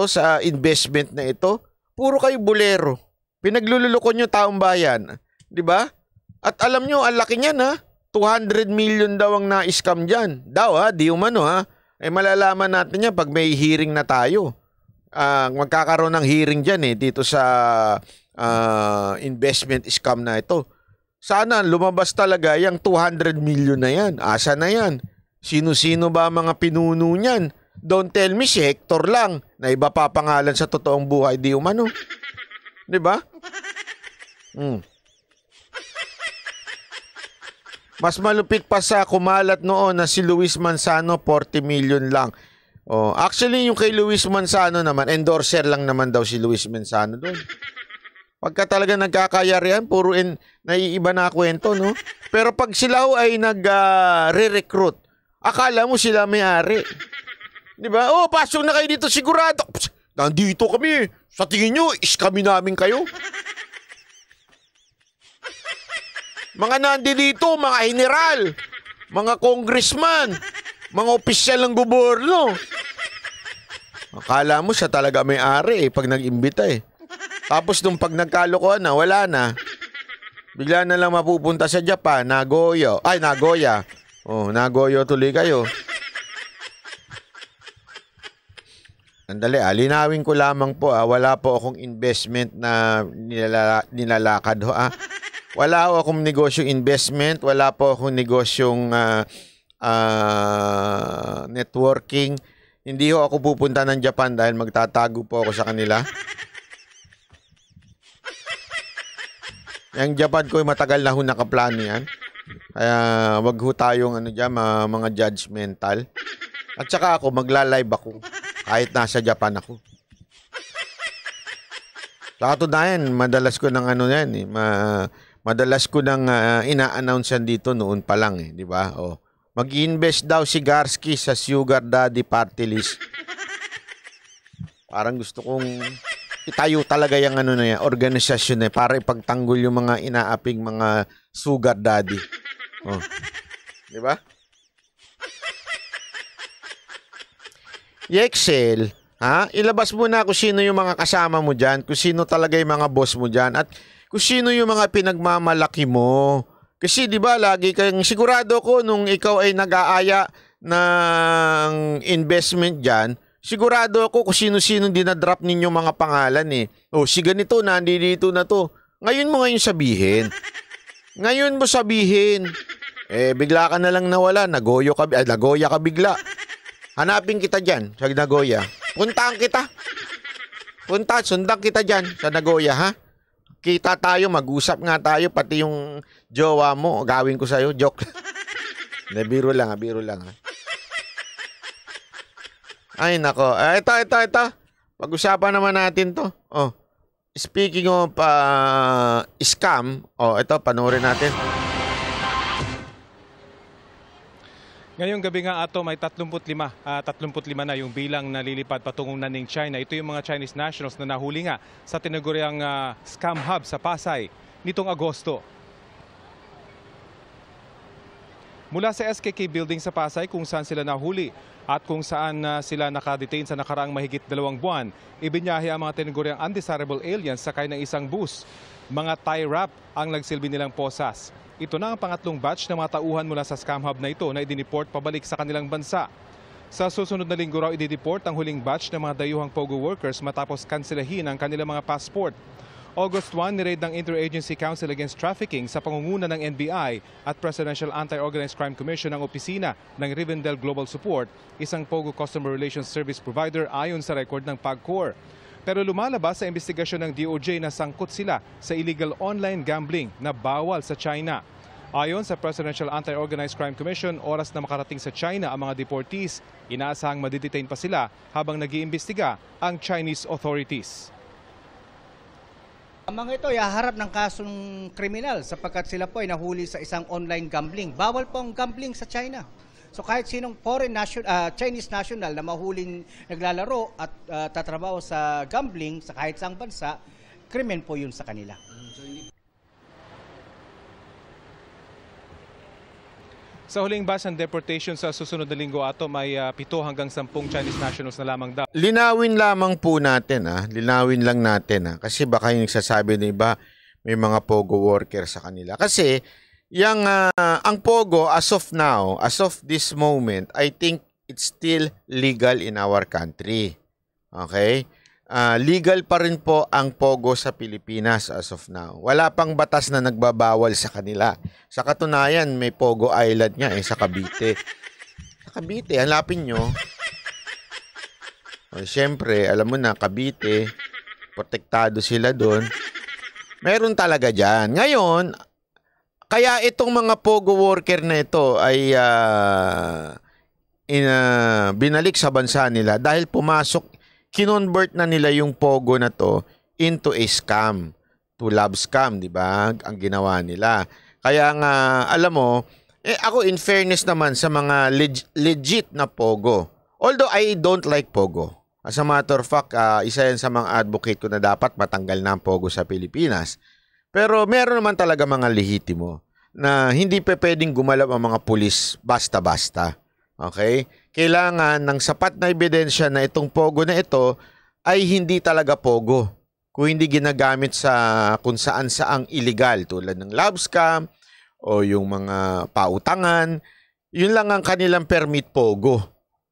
sa investment na ito, puro kayo bolero. Pinaglululoko nyo taong bayan. Diba? At alam nyo, ang laki niyan 200 million daw ang na-scam dyan. Di umano malalaman natin yan pag may hearing na tayo. Magkakaroon ng hearing dyan dito sa investment scam na ito. Sana lumabas talaga yung 200 million na yan. Asa na yan? Sino-sino ba mga pinuno niyan? Don't tell me si Hector lang na iba pa pangalan sa totoong buhay, di umano. Diba? Mas malupit pa sa kumalat noon na si Luis Manzano, 40 million lang. Actually, yung kay Luis Manzano naman, endorser lang naman daw si Luis Manzano doon. Pagka talaga nagkakayarihan, puro naiiba na kwento, no? Pero pag sila ay nag-re-recruit, akala mo sila may-ari. Diba? Pasok na kayo dito sigurado. Nandito kami. Sa tingin nyo, kami namin kayo. Mga nandito, mga general, mga congressman, mga opisyal ng gobyerno. Akala mo siya talaga may-ari pag nag-imbita Tapos nung pag nagkalokohan na, wala na. Bigla na lang mapupunta sa Japan, Nagoya. Nagoya tuloy kayo. Andali, linawin ko lamang po, wala po akong investment na nilalakad ho. Wala po akong negosyong investment, wala po akong negosyong networking. Hindi ho ako pupunta ng Japan dahil magtatago po ako sa kanila. Yung Japan ko, matagal na ho nakaplano yan. Kaya wag ho tayong mga judgmental. At saka ako, magla-live ako. Kahit nasa Japan ako. Sa katunayan, madalas ko ng madalas ko nang ina-announce yan dito noon pa lang di ba? Mag-invest daw si Garski sa Sugar Daddy Party List. Parang gusto kong itayo talaga yung organisasyon para ipagtanggol yung mga inaaping mga Sugar Daddy. Di ba? Yexel, ilabas mo na kung sino yung mga kasama mo dyan, kung sino talaga yung mga boss mo dyan, at kung sino yung mga pinagmamalaki mo. Kasi di ba lagi kang sigurado ko nung ikaw ay nag-aaya ng investment dyan, sigurado ako kung sino-sino dinadrop ninyo mga pangalan si ganito, nandito na to. Ngayon mo sabihin. Ngayon mo sabihin. Bigla ka na lang nawala, nagoya ka bigla. Hanapin kita dyan sa Nagoya. Puntaan kita. Sundan kita dyan sa Nagoya, ha? Kita tayo, mag-usap nga tayo, pati yung jowa mo, gawin ko sa'yo, joke. Biro lang, ha? Ay, nako. Ito. Pag-usapan naman natin to. Speaking of scam, ito, panoorin natin. Ngayong gabi nga ato may 35 na yung bilang nalilipad patungong naning China. Ito yung mga Chinese nationals na nahuli nga sa tinaguriang scam hub sa Pasay nitong Agosto. Mula sa SKK building sa Pasay kung saan sila nahuli at kung saan sila nakadetain sa nakaraang mahigit 2 buwan, ibinyahe ang mga tinaguriang undesirable aliens sakay ng isang bus. Mga tie wrap ang nagsilbi nilang posas. Ito na ang pangatlong batch ng mga tauhan mula sa scam hub na ito na idiniport pabalik sa kanilang bansa. Sa susunod na linggo raw idideport ang huling batch ng mga dayuhang POGO workers matapos kanselahin ang kanilang mga passport. August 1, niraid ng Interagency Council Against Trafficking sa pangunguna ng NBI at Presidential Anti-Organized Crime Commission ang opisina ng Rivendell Global Support, isang POGO Customer Relations Service provider ayon sa record ng PAGCOR. Pero lumalabas sa investigasyon ng DOJ na sangkot sila sa illegal online gambling na bawal sa China. Ayon sa Presidential Anti-Organized Crime Commission, oras na makarating sa China ang mga deportees, inaasahang madidetain pa sila habang nag-iimbestiga ang Chinese authorities. Ang mga ito ay haharap ng kasong kriminal sapagkat sila po ay nahuli sa isang online gambling. Bawal po ang gambling sa China. So kahit sinong Chinese national na mahuling naglalaro at tatrabaho sa gambling sa kahit saang bansa, krimen po yun sa kanila. Sa huling batch ng deportation sa susunod na linggo ato may 7 hanggang 10 Chinese nationals na lamang daw. Linawin lamang po natin linawin lang natin kasi baka yung nagsasabi na iba may mga POGO worker sa kanila. Kasi ang POGO as of now, as of this moment, I think it's still legal in our country. Okay? Legal pa rin po ang POGO sa Pilipinas as of now. Wala pang batas na nagbabawal sa kanila. Sa katunayan, may POGO Island nga sa Cavite. Sa Cavite, hanapin nyo. Siyempre, alam mo na, Cavite, protektado sila doon. Meron talaga dyan. Ngayon, kaya itong mga POGO worker na ito ay binalik sa bansa nila dahil kinonvert na nila yung POGO na to into a scam, to love scam, di ba? Ang ginawa nila. Kaya nga, alam mo, ako in fairness naman sa mga legit na POGO. Although I don't like POGO. As a matter of fact, isa yan sa mga advocate ko na dapat matanggal na ang POGO sa Pilipinas. Pero meron naman talaga mga lehitimo na hindi pwedeng gumalaw ang mga pulis basta-basta. Okay? Kailangan ng sapat na ebidensya na itong POGO na ito ay hindi talaga POGO. Kung hindi ginagamit sa kung saan-saang illegal tulad ng love scam o yung mga pautangan, yun lang ang kanilang permit POGO.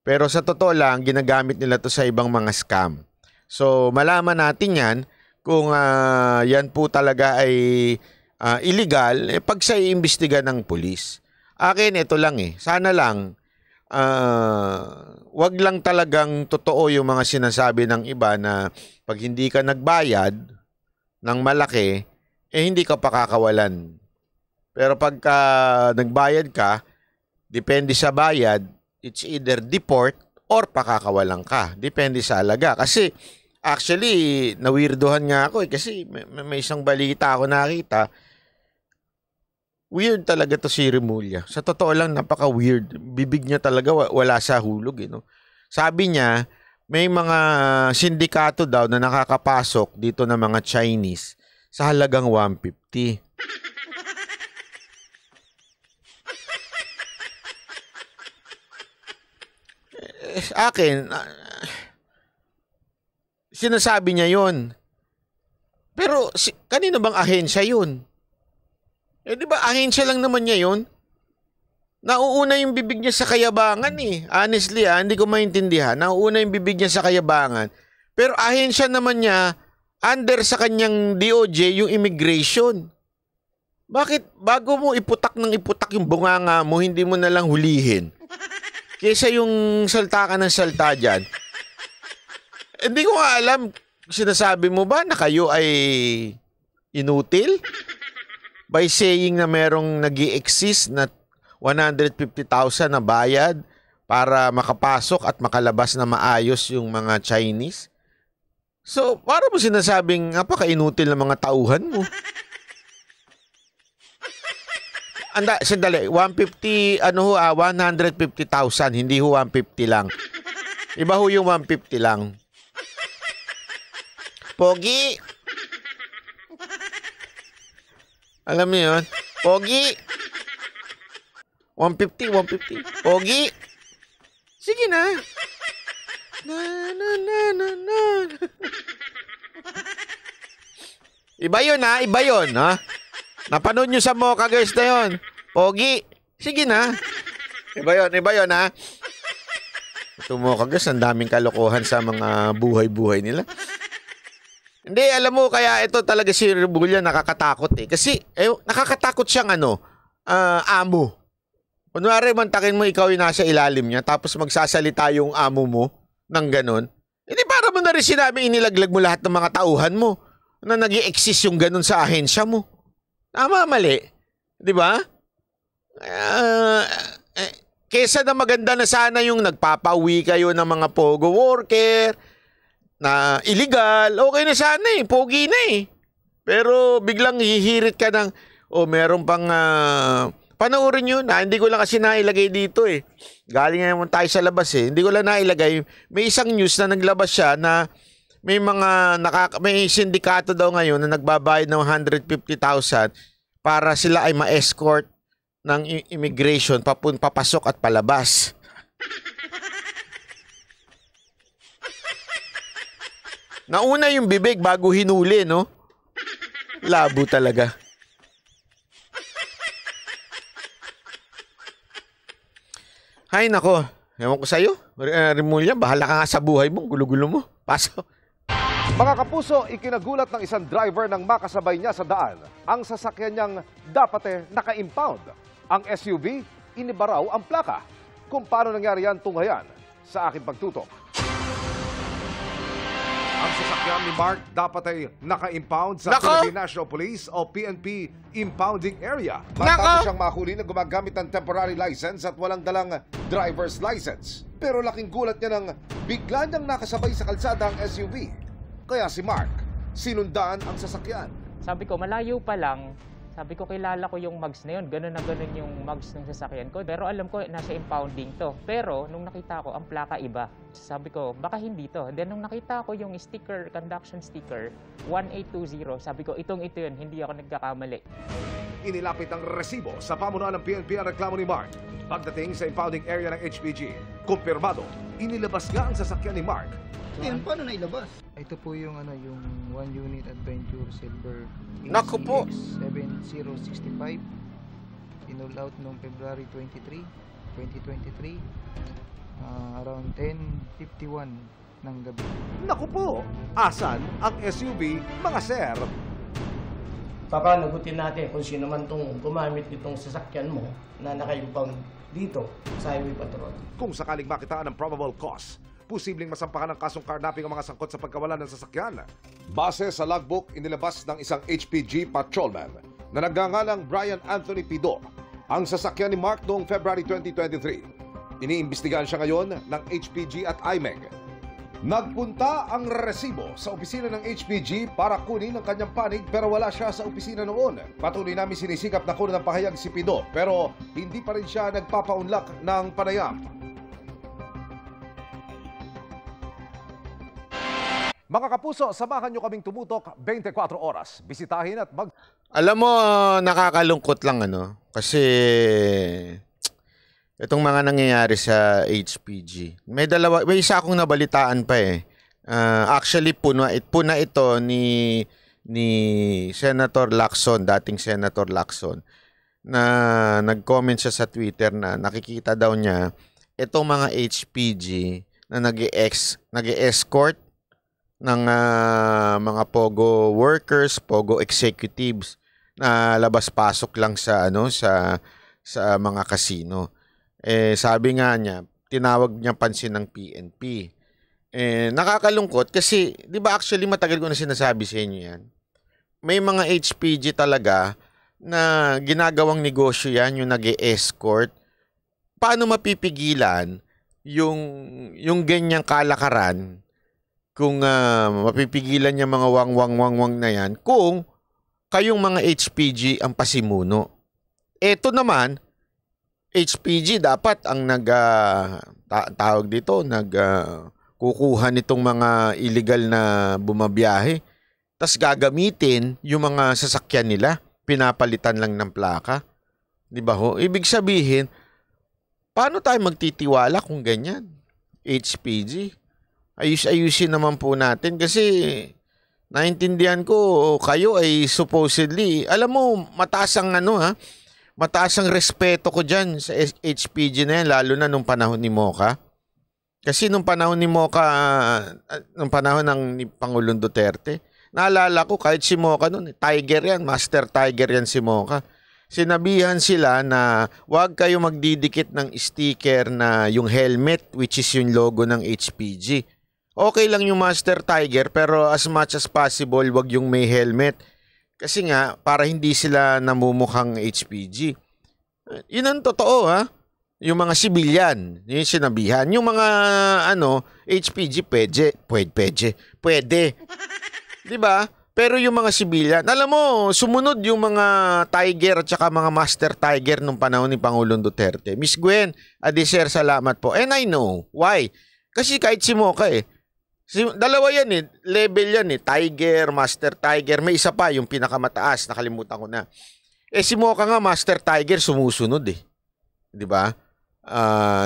Pero sa totoo lang, ginagamit nila to sa ibang mga scam. So, malaman natin yan kung yan po talaga ay illegal, pag siya iimbestiga ng pulis. Akin, ito lang sana lang, wag lang talagang totoo yung mga sinasabi ng iba na pag hindi ka nagbayad ng malaki, hindi ka pakakawalan. Pero pagka nagbayad ka, depende sa bayad, it's either deport or pakakawalan ka. Depende sa halaga. Kasi, actually, nawirdohan nga ako kasi may isang balita ako nakita. Weird talaga to si Remulla. Sa totoo lang, napaka-weird. Bibig niya talaga wala sa hulog. Sabi niya, may mga sindikato daw na nakakapasok dito na mga Chinese sa halagang 150. Akin, sinasabi niya yun. Pero kanino bang ahensya yun? Di ba ahensya lang naman niya yun? Nauuna yung bibig niya sa kayabangan Honestly hindi ko maintindihan. Nauuna yung bibig niya sa kayabangan. Pero ahensya naman niya, under sa kanyang DOJ yung immigration. Bakit bago mo iputak yung bunganga mo, hindi mo na lang hulihin? Kesa yung salta ka ng salta dyan. Hindi ko nga alam, sinasabi mo ba na kayo ay inutil? By saying na merong nag-i-exist na 150,000 na bayad para makapasok at makalabas na maayos yung mga Chinese? So, para mo sinasabing napaka-inutil ng mga tauhan mo? Sandali, 150, 150,000, hindi ho 150 lang. Iba ho yung 150 lang. Pogi! Alam mo yun? Pogi! 150. Pogi! Sige na. Na. Iba yun ha? Napanood nyo sa Mocha Girls na yun. Pogi. Sige na. Iba yun ha. Ito Mocha Girls, ang daming kalokohan sa mga buhay-buhay nila. Hindi, alam mo, kaya ito talaga si Remulla nakakatakot Kasi, nakakatakot siyang amo. Kunwari, mantakin mo ikaw yung nasa ilalim niya, tapos magsasalita yung amo mo ng ganon. Hindi, para mo na rin sinabi, inilaglag mo lahat ng mga tauhan mo na nag-i-exist yung ganon sa ahensya mo. Tama, mali. Di ba? Kesa na maganda na sana yung nagpapauwi kayo ng mga pogo worker na illegal, okay na sana pogi na Pero biglang hihirit ka ng, meron pang, panoorin nyo na, hindi ko lang kasi nailagay dito Galing naman tayo sa labas Hindi ko lang nailagay. May isang news na naglabas siya na may mga may sindikato daw ngayon na nagbabayad ng 150,000 para sila ay ma-escort ng immigration papasok at palabas. Nauna yung bibig bago hinuli, no? Labo talaga. Hay nako, ewan ko sa'yo. Remulla, bahala ka nga sa buhay mo, gulo-gulo mo. Pasok. Mga kapuso, ikinagulat ng isang driver ng makasabay niya sa daan. Ang sasakyan niyang dapat naka-impound. Ang SUV, inibaraw ang plaka. Kung paano nangyari yan, tunghayan sa aking pagtutok. Ang sasakyan ni Mark dapat ay naka-impound sa Philippine National Police o PNP impounding area. Matapos siyang mahuli na gumagamit ng temporary license at walang dalang driver's license. Pero laking gulat niya nang bigla niyang nakasabay sa kalsada ang SUV. Kaya si Mark, sinundan ang sasakyan. Sabi ko, malayo pa lang. Sabi ko, kilala ko yung mugs na yun. Ganun na ganun yung mugs ng sasakyan ko. Pero alam ko, nasa impounding to. Pero nung nakita ko, ang plaka iba. Sabi ko, baka hindi to. Then nung nakita ko yung sticker, conduction sticker, 1820. Sabi ko, ito yun. Hindi ako nagkakamali. Inilapit ang resibo sa pamunuan ng PNP ang reklamo ni Mark. Pagdating sa impounding area ng HPG, kumpirmado, inilabas nga ang sasakyan ni Mark. Paano nailabas? Ito po yung yung 1 unit Adventure Silver Naku po. 7065 in-all out noong February 23, 2023. Around 10:51 ng gabi. Naku po, asan ang SUV, mga sir? Papanagutin natin kung sino man itong gumamit nitong sasakyan mo na nakayupang dito sa highway patrol. Kung sakaling makitaan ng probable cause, posibleng masampahan ng kasong carnapping ang mga sangkot sa pagkawalan ng sasakyan. Base sa logbook inilabas ng isang HPG patrolman na nagngangalang Brian Anthony Pido, ang sasakyan ni Mark noong February 2023. Iniimbestigahan siya ngayon ng HPG at IMEG. Nagpunta ang resibo sa opisina ng HPG para kunin ang kanyang panig pero wala siya sa opisina noon. Patuloy namin sinisikap na kunin ng pahayag si Pido pero hindi pa rin siya nagpapaunlak ng panayam. Mga kapuso, samahan nyo kaming tumutok 24 oras. Bisitahin at mag... Alam mo, nakakalungkot lang kasi itong mga nangyayari sa HPG. May isa akong nabalitaan pa eh. Actually, puna ito ni Senator Lacson, dating Senator Lacson, na nag-comment siya sa Twitter na nakikita daw niya itong mga HPG na nag-escort ng mga POGO workers, POGO executives na labas-pasok lang sa mga casino. Sabi nga niya, tinawag niya pansin ng PNP. Nakakalungkot kasi, di ba actually matagal ko na sinasabi sa inyo yan. May mga HPG talaga na ginagawang negosyo yan, yung nag-escort. Paano mapipigilan yung ganyang kalakaran kung mapipigilan niya mga wang na yan kung kayong mga HPG ang pasimuno? Eto naman, HPG dapat ang kukuha nitong mga illegal na bumabiyahe, tas gagamitin yung mga sasakyan nila, pinapalitan lang ng plaka. Di ba ho? Ibig sabihin, paano tayo magtitiwala kung ganyan? HPG. Ayusin naman po natin kasi naintindihan ko kayo ay supposedly, alam mo, mataas ang respeto ko dyan sa HPG na yan, lalo na nung panahon ni Moca. Kasi nung panahon ni Moca, nung panahon ni Pangulong Duterte, naalala ko kahit si Moca nun, Tiger yan, Master Tiger yan si Moca. Sinabihan sila na huwag kayo magdidikit ng sticker na yung helmet, which is yung logo ng HPG. Okay lang yung Master Tiger, pero as much as possible, wag yung may helmet. Kasi nga, para hindi sila namumukhang HPG. Yun ang totoo, ha? Yung mga sibilyan, yung sinabihan. Yung mga, HPG, pwede. Diba? Pero yung mga sibilyan, alam mo, sumunod yung mga Tiger at saka mga Master Tiger nung panahon ni Pangulong Duterte. Miss Gwen, Adiser, salamat po. And I know. Why? Kasi kahit si Moca dalawa yan level yan Tiger, Master Tiger, may isa pa yung pinakamataas, nakalimutan ko na. Si Moca nga Master Tiger sumusunod di ba?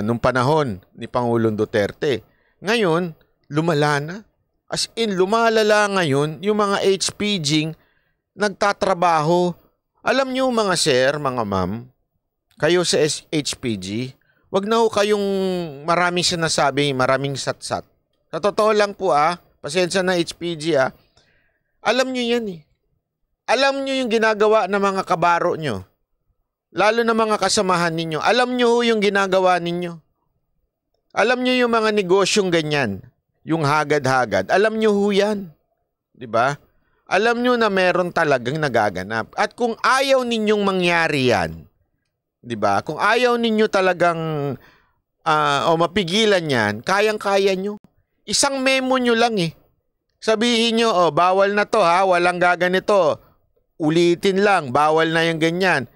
Nung panahon ni Pangulong Duterte. Ngayon, lumala na. As in, lumalala ngayon yung mga HPG nagtatrabaho. Alam nyo mga sir, mga ma'am, kayo sa HPG, wag na ho kayong maraming sinasabi, maraming satsat. Sa totoo lang po pasensya na HPG alam nyo yan Alam nyo yung ginagawa ng mga kabaro nyo. Lalo na mga kasamahan ninyo. Alam nyo yung ginagawa ninyo. Alam nyo yung mga negosyong ganyan. Yung hagad-hagad. Alam nyo yan. Diba? Alam nyo na meron talagang nagaganap. At kung ayaw ninyong mangyari yan, diba? Kung ayaw ninyo talagang mapigilan yan, kayang-kaya nyo. Isang memo nyo lang Sabihin nyo, bawal na to walang gaganito. Ulitin lang, bawal na yung ganyan.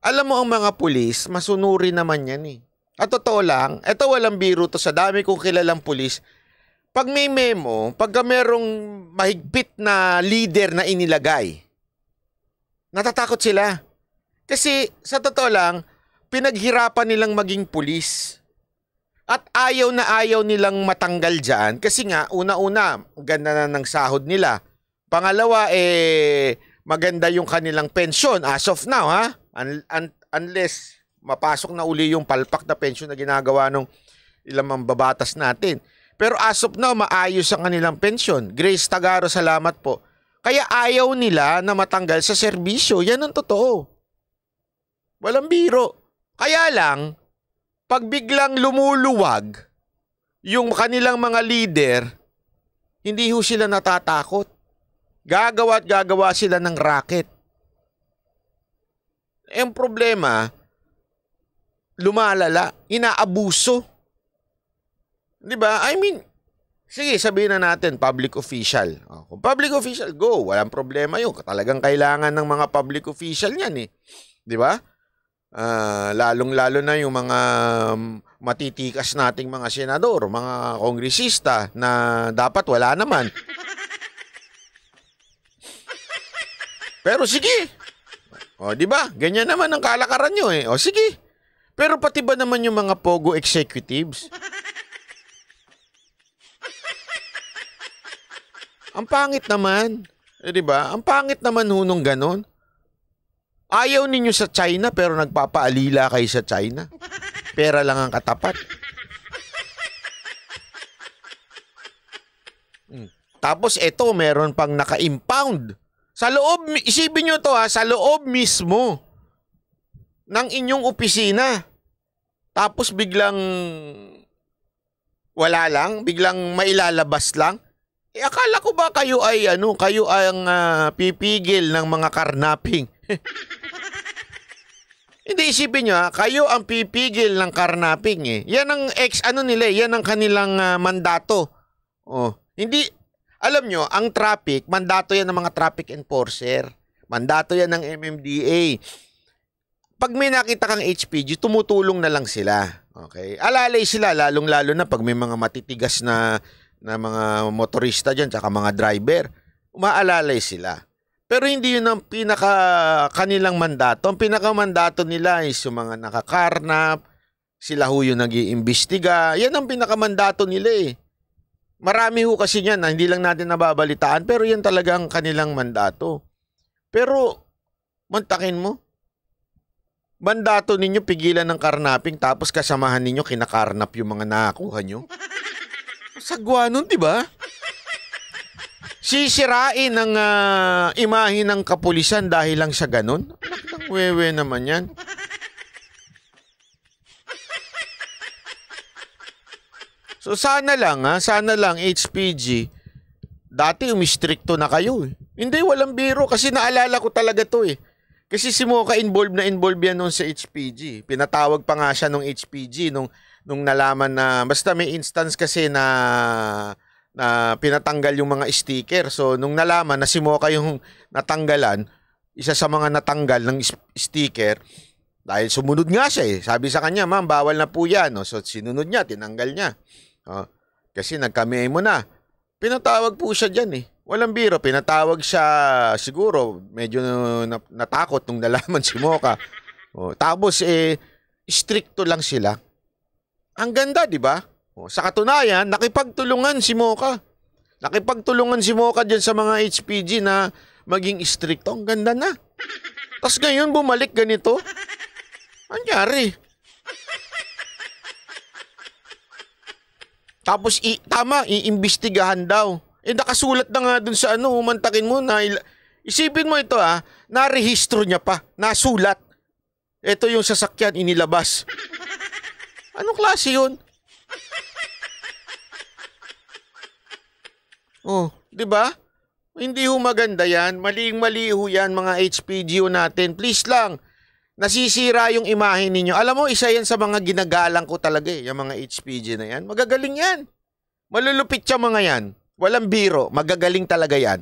Alam mo ang mga pulis, masunuri naman yan At totoo lang, eto walang biro to sa dami kong kilalang pulis. Pag may memo, pagka merong mahigpit na leader na inilagay, natatakot sila. Kasi sa totoo lang, pinaghirapan nilang maging pulis. At ayaw nilang matanggal dyan kasi nga, una-una, ganda na ng sahod nila. Pangalawa, maganda yung kanilang pensyon as of now, Unless mapasok na uli yung palpak na pensyon na ginagawa ng ilang mambabatas natin. Pero as of now, maayos ang kanilang pensyon. Grace Tagaro, salamat po. Kaya ayaw nila na matanggal sa serbisyo. Yan ang totoo. Walang biro. Kaya lang, pag biglang lumuluwag yung kanilang mga leader, hindi ho sila natatakot. Gagawa at gagawa sila ng racket. Ang problema, lumalala, inaabuso. 'Di ba? I mean, sige, sabihin na natin public official. Kung public official, go, walang problema 'yun. Talagang kailangan ng mga public official 'yan eh. 'Di ba? Lalong-lalo na yung mga matitikas nating mga senador, mga kongresista na dapat wala naman. Pero sige. O, di ba? Ganyan naman ang kalakaran nyo eh. O, sige. Pero pati ba naman yung mga pogo executives? Ang pangit naman. Eh, di ba? Ang pangit naman hunong ganon. Ayaw ninyo sa China pero nagpapaalila kayo sa China. Pera lang ang katapat. Tapos ito, meron pang naka-impound. Sa loob, isipin nyo to ha, sa loob mismo ng inyong opisina. Tapos biglang wala lang, biglang mailalabas lang. Eh, akala ko ba kayo ay kayo ang pipigil ng mga karnaping? Hindi, isipin nyo ha, kayo ang pipigil ng karnaping eh. Yan ang yan ang kanilang mandato. Oh, hindi. Alam nyo, ang traffic, mandato yan ng mga traffic enforcer. Mandato yan ng MMDA. Pag may nakita kang HPG, tumutulong na lang sila. Okay? Alalay sila, lalong-lalo na pag may mga matitigas na mga motorista dyan, tsaka mga driver. Umaalalay sila. Pero hindi yun ang kanilang mandato. Ang pinakamandato nila is yung mga nakakarnap, sila ho yung nag-iimbestiga. Yan ang pinakamandato nila eh. Marami ho kasi yan na hindi lang natin nababalitaan pero yan talagang kanilang mandato. Pero, mantakin mo, mandato ninyo pigilan ng karnaping tapos kasamahan ninyo kinakarnap yung mga nakakuha nyo. Sagwa nun, di ba? Sisirain ang imahe ng kapulisan dahil lang sa ganun. Anak ng wewe naman yan. So sana lang HPG, dati umistrikto na kayo eh. Hindi, walang biro kasi naalala ko talaga to eh. Kasi si Mocha involved yan nung sa HPG. Pinatawag pa nga siya nung HPG nung nalaman na, basta may instance kasi na pinatanggal yung mga sticker. So nung nalaman na si Mocha yung natanggalan, isa sa mga natanggal ng sticker, dahil sumunod nga siya eh. Sabi sa kanya, ma'am, bawal na po yan. No? So sinunod niya, tinanggal niya. Kasi nagkamay mo na. Pinatawag po siya dyan eh. Walang biro. Pinatawag siya siguro. Medyo natakot nung nalaman si Mocha. Tapos stricto lang sila. Ang ganda, di ba? Sa katunayan, nakipagtulungan si Mocha. Nakipagtulungan si Mocha dyan sa mga HPG na maging stricto. Ang ganda na. Tapos ngayon bumalik ganito. Anyari? Tapos iimbestigahan daw. Nakasulat na nga dun sa humantakin mo na isipin mo ito narehistro niya pa, nasulat. Ito yung sasakyan inilabas. Anong klase yun? Oh, 'di ba? Hindi ho maganda 'yan. Maling-mali ho 'yan mga HPG natin. Please lang. Nasisira yung imahe ninyo. Alam mo, isa yan sa mga ginagalang ko talaga eh, yung mga HPG na yan. Magagaling yan. Malulupit siya mga yan. Walang biro. Magagaling talaga yan.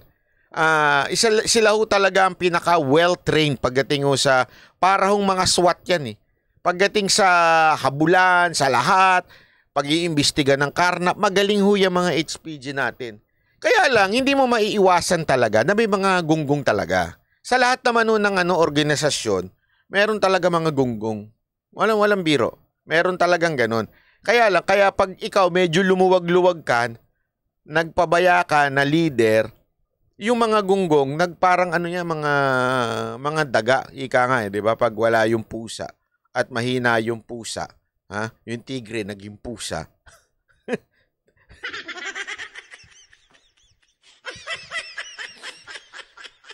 Sila ho talaga ang pinaka well-trained pagdating ho sa, para hong mga SWAT yan eh. Pagdating sa habulan, sa lahat, pag-iimbestiga ng karnap, magaling ho yung mga HPG natin. Kaya lang, hindi mo maiiwasan talaga na may mga gunggong talaga. Sa lahat naman ho ng organisasyon, meron talaga mga gunggong. Walang biro. Meron talagang ganun. Kaya lang, kaya pag ikaw medyo lumuwag-luwag ka, nagpabaya ka na leader, yung mga gunggong, nagparang mga daga, ika nga eh, di ba? Pag wala yung pusa at mahina yung pusa, Ha? Yung tigre naging pusa.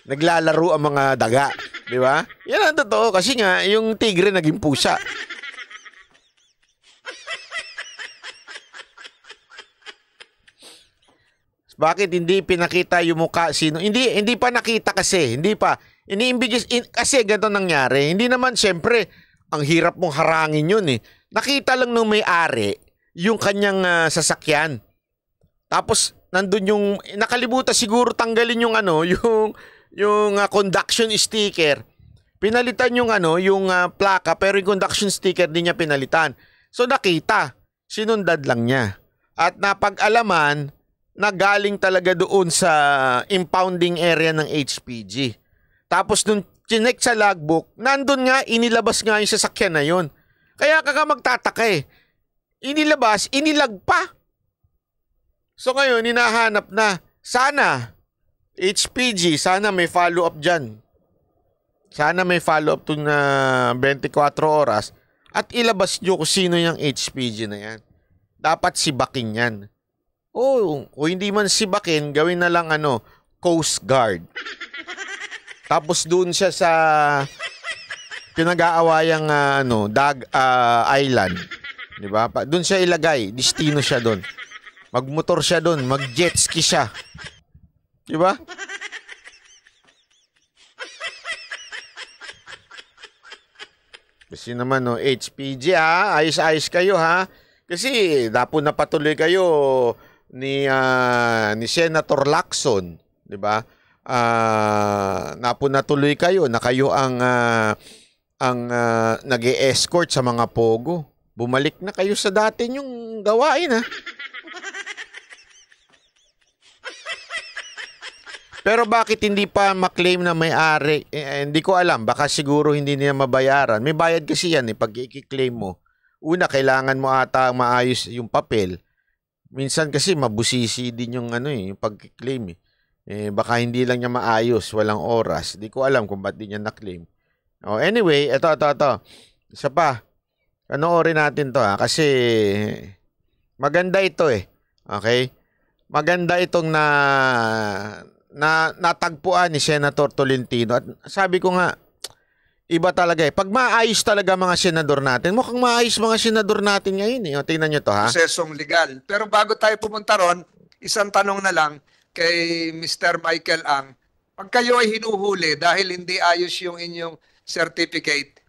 Naglalaro ang mga daga, di ba? Yan ang totoo kasi nga yung tigre naging pusa. Bakit hindi pinakita yung mukha sino? Hindi pa nakita kasi, hindi pa. Kasi ganito nangyari. Hindi naman siyempre ang hirap mong harangin yun eh. Nakita lang ng may-ari yung kanyang sasakyan. Tapos nandun yung nakalimutan siguro tanggalin yung yung conduction sticker. Pinalitan yung yung plaka pero yung conduction sticker din niya pinalitan. So nakita, sinundad lang niya. At napag-alaman na galing talaga doon sa impounding area ng HPG. Tapos nung chinek sa logbook, nandun nga, inilabas nga yung sasakyan na yun. Kaya ka magtataka eh. Inilabas, inilag pa. So ngayon, hinahanap na. Sana, HPG, sana may follow-up dyan. Sana may follow-up to na 24 oras at ilabas nyo kung sino yung HPG na yan. Dapat sibakin yan. O hindi man sibakin, gawin na lang Coast Guard. Tapos doon siya sa pinag-aawayang island, 'di ba? Doon siya ilagay, destino siya doon. Magmotor siya doon, mag-jet ski siya. 'Di ba? Kasi naman HPG ayos-ayos kayo ha. Kasi dapat napatuloy kayo ni Senator Lacson, 'di ba? Napunatuloy kayo na kayo ang nag-e-escort sa mga pogo. Bumalik na kayo sa dati yung gawain ha. Pero bakit hindi pa maklaim na may-ari? Hindi ko alam. Baka siguro hindi niya mabayaran. May bayad kasi yan pag i-claim mo. Una, kailangan mo ata maayos yung papel. Minsan kasi mabusisi din yung yung pag-claim baka hindi lang niya maayos, walang oras. Di ko alam kung ba't di niya na-claim. Anyway, ito. Isa pa. Panoorin natin to kasi maganda ito Okay? Maganda itong natagpuan ni Senator Tolentino. At sabi ko nga, iba talaga Pag maayos talaga mga senador natin, mukhang maayos mga senador natin ngayon tingnan nyo to ha. Prosesong legal. Pero bago tayo pumunta ron, isang tanong na lang kay Mr. Michael Ang. Pag kayo ay hinuhuli dahil hindi ayos yung inyong certificate,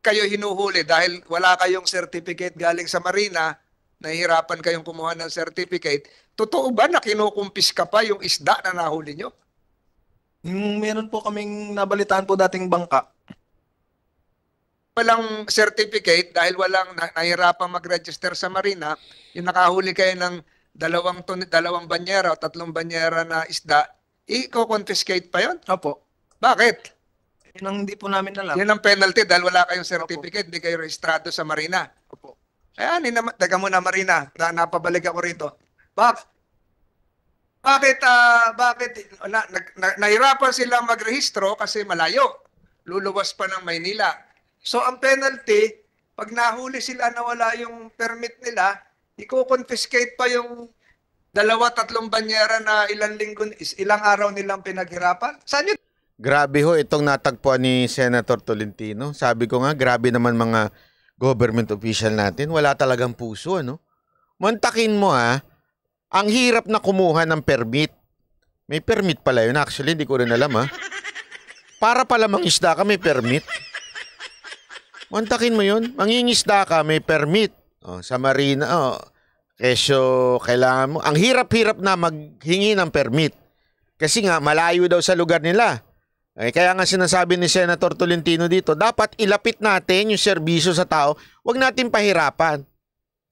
kayo hinuhuli dahil wala kayong certificate galing sa Marina, nahihirapan kayong kumuha ng certificate, totoo ba na kinukumpis ka pa yung isda na nahuli nyo? Meron po kaming nabalitaan po dating bangka. Walang certificate dahil walang nahihirapan mag-register sa Marina, yung nakahuli kayo ng 2 banyera o 3 banyera na isda, i-confiscate pa yun? Opo. Bakit? Yun ang hindi po namin alam. Yan ang penalty dahil wala kayong certificate, hindi kayo rehistrado sa Marina. Opo. Ayan, teka muna Marina, napabalik ako rito. Bakit nahirapan sila magrehistro kasi malayo. Luluwas pa ng Maynila. So ang penalty, pag nahuli sila na wala yung permit nila, i-confiscate pa yung 2-3 banyera na ilang araw nilang pinaghirapan. Saan yun? Grabe itong natagpuan ni Senator Tolentino. Sabi ko nga, grabe naman mga government official natin. Wala talagang puso, Mantakin mo ang hirap na kumuha ng permit. May permit pala yun. Actually, hindi ko rin alam Para pala mangisda ka, may permit. Mantakin mo yun. Mangingisda ka, may permit. Sa Marina, kesyo kailangan mo. Ang hirap-hirap na maghingi ng permit. Kasi nga, malayo daw sa lugar nila. Kaya nga sinasabi ni Senator Tolentino dito, dapat ilapit natin yung serbisyo sa tao, wag natin pahirapan.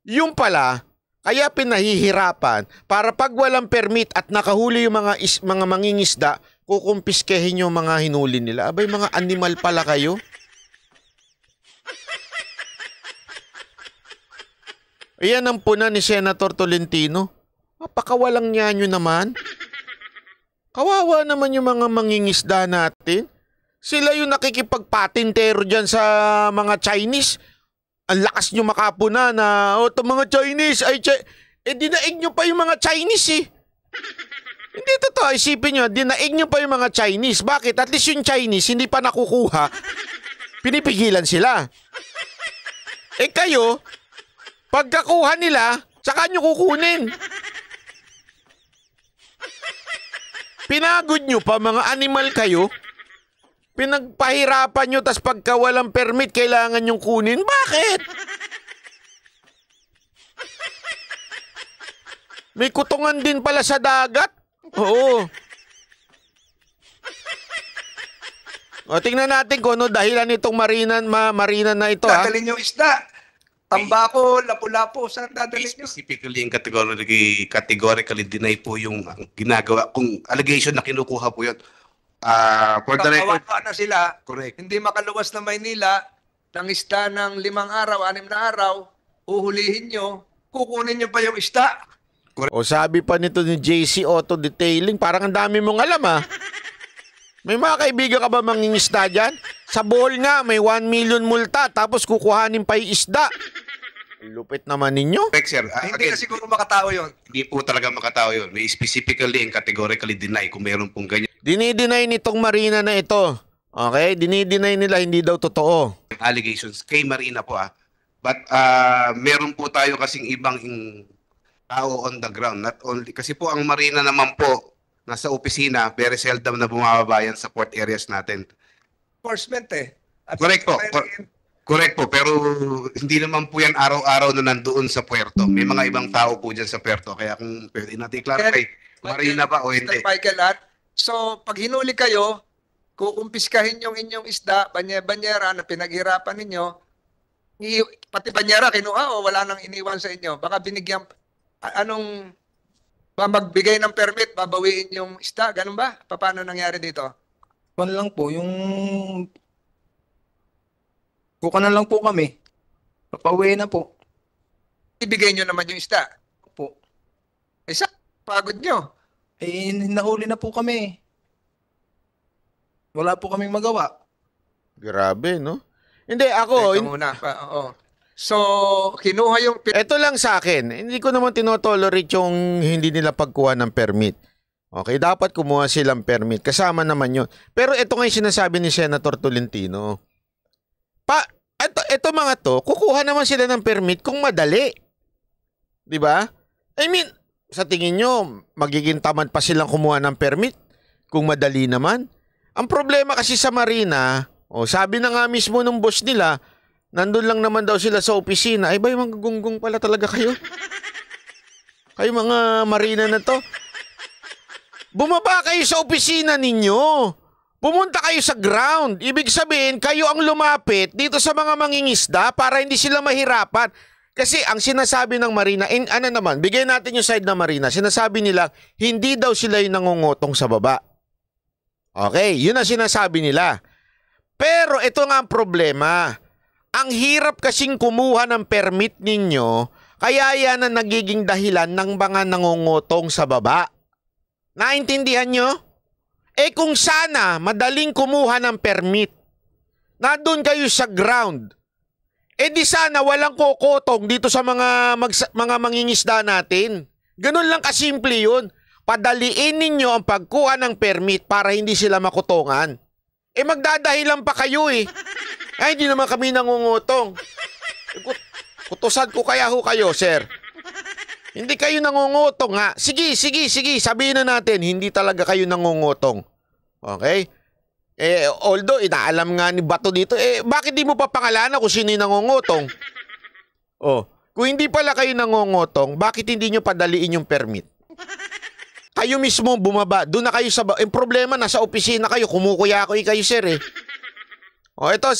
Yung pala, kaya pinahihirapan para pag walang permit at nakahuli yung mga mangingisda, kukumpiskehin yung mga hinuli nila. Abay, mga animal pala kayo. Ayan ang puna ni Senator Tolentino. Mapakawalang niya nyo naman. Kawawa naman yung mga mangingisda natin. Sila yung nakikipagpatintero dyan sa mga Chinese. ang lakas nyo makapuna na, ito mga Chinese, dinaig nyo pa yung mga Chinese eh. Hindi totoo, isipin nyo, dinaig nyo pa yung mga Chinese. Bakit? At least yung Chinese, hindi pa nakukuha, pinipigilan sila. Kayo, pagkakuha nila, saka nyo kukunin. Pinagod nyo pa, mga animal kayo. Pinagpahirapan nyo, tas pagka walang permit, kailangan nyong kunin. Bakit? May kutungan din pala sa dagat. Oo. O, tingnan natin kung ano dahilan nitong marina na ito. Dadalhin yung isda. Tambako, lapu-lapu, saan dadalhin nyo? Specifically, categorically deny po yung ginagawa. Kung allegation na kinukuha po yun. For the record, Kawawa na sila. Correct. Hindi makaluwas ng Maynila, ng isda ng 5 araw, 6 na araw, uhulihin nyo, kukunin nyo pa yung isda. O sabi pa nito ni JC Auto Detailing, parang ang dami mong alam ah. May mga kaibigan ka ba mangingisda dyan? Sa Bohol nga, may 1 million multa, tapos kukuhanin pa yung isda. Lupit naman ninyo. correct, sir. Hindi na siguro makatao yun. Hindi po talaga makatao yun. May specifically and categorically deny kung meron pong ganyan. Dinideny nitong marina na ito. Okay? Dinideny nila, hindi daw totoo. Allegations kay Marina po But meron po tayo kasing ibang tao on the ground. Not only, kasi po ang Marina naman po, nasa opisina, very seldom na bumabayan sa port areas natin. Enforcement eh. At Correct po. Correct po. Pero hindi naman po yan araw-araw na nandoon sa puerto. May mga ibang tao po dyan sa puerto. Kaya kung pwede natin clarify, Marina ba o hindi? Mr. Michael, so pag hinuli kayo, kukumpiskahin yung inyong isda, banyera na pinaghirapan ninyo, pati banyera kinuha o wala nang iniwan sa inyo? Baka binigyan, magbigay ng permit, babawiin yung isda, ganun ba? Paano nangyari dito? Kung lang po, yung kuka na lang po kami. Papauwi na po. Ibigay nyo naman yung isda. Po. Pagod nyo. Nahuli na po kami. Wala po kaming magawa. Grabe, no? Hindi, ako... Teka muna. Oo. So, kinuha yung... Ito lang sa akin. Hindi ko naman tinotolerate yung hindi nila pagkuha ng permit. Okay, dapat kumuha silang permit. Kasama naman yun. Pero ito nga yung sinasabi ni Senator Tolentino. Ito mga to, kukuha naman sila ng permit kung madali. Diba? I mean, sa tingin nyo, magiging tamad pa silang kumuha ng permit kung madali naman. Ang problema kasi sa Marina, sabi na nga mismo nung boss nila, nandun lang naman daw sila sa opisina. Ay ba yung mga gunggong pala talaga kayo? Kayo mga Marina na to. Bumaba kayo sa opisina ninyo. Pumunta kayo sa ground. Ibig sabihin, kayo ang lumapit dito sa mga mangingisda para hindi sila mahirapan. Kasi ang sinasabi ng Marina, bigyan natin yung side ng Marina. Sinasabi nila, hindi daw sila yung nangungutong sa baba. Okay, yun ang sinasabi nila. Pero ito nga ang problema. Ang hirap kasing kumuha ng permit ninyo, kaya yan ang nagiging dahilan ng mga nangungutong sa baba. Naintindihan nyo? Kung sana madaling kumuha ng permit, nandun kayo sa ground, di sana walang kokotong dito sa mga mangingisda natin. Ganun lang kasimple yun. Padaliin ninyo ang pagkuha ng permit para hindi sila makutongan. Magdadahilan pa kayo Ay, hindi naman kami nangungutong. Kutusan ko kaya ho kayo, sir. Hindi kayo nangungutong, ha? Sige. Sabihin na natin, hindi talaga kayo nangungutong. Okay? Although, inaalam nga ni Bato dito, bakit di mo pa pangalanan kung sino yung nangungutong? Kung hindi pala kayo nangungutong, bakit hindi nyo padaliin yung permit? Kayo mismo bumaba. Doon na kayo sa... Yung problema, nasa opisina kayo. Kumukuya-kuy kayo, sir, Ito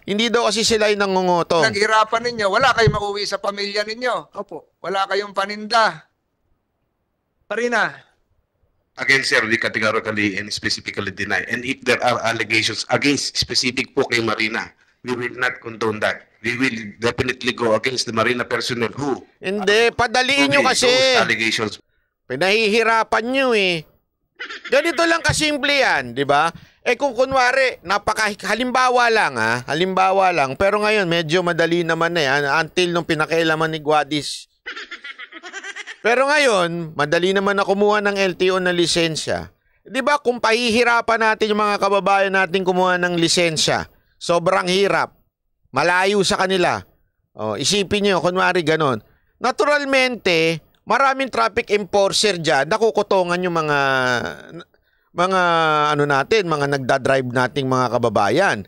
hindi daw kasi sila yung nangungutong. Naghirapan ninyo. Wala kayong mauwi sa pamilya ninyo. Opo. Wala kayong paninda. Marina. Again, sir, we categorically and specifically deny. And if there are allegations against specific po kay Marina, we will not condone that. We will definitely go against the Marina personnel who... Hindi, padaliin nyo kasi. Those allegations. Pinahihirapan nyo Ganito lang kasimple yan, di ba? Eh kung kunwari, halimbawa lang, pero ngayon medyo madali naman until nung pinakailaman ni Guadis. Pero ngayon, madali naman na kumuha ng LTO na lisensya. Di ba kung pahihirapan natin yung mga kababayan natin kumuha ng lisensya, sobrang hirap, malayo sa kanila. Isipin nyo, kunwari ganon. Naturalmente, maraming traffic enforcer dyan, nakukutungan yung mga mga nagdadrive nating mga kababayan.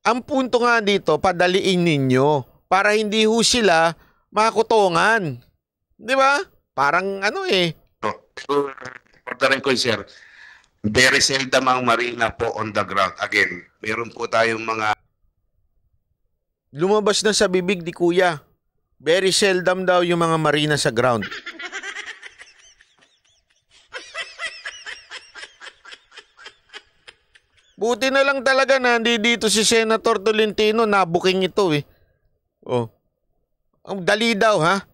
Ang punto nga dito, padaliin ninyo para hindi ho sila makutungan. Di ba? Parang For the record, sir, very seldom ang marina po on the ground. Again, meron po tayong mga... Lumabas na sa bibig ni Kuya. Very seldom daw yung mga marina sa ground. Buti na lang talaga na hindi dito si Senator Tolentino, nabuking ito eh. Ang dali daw ha.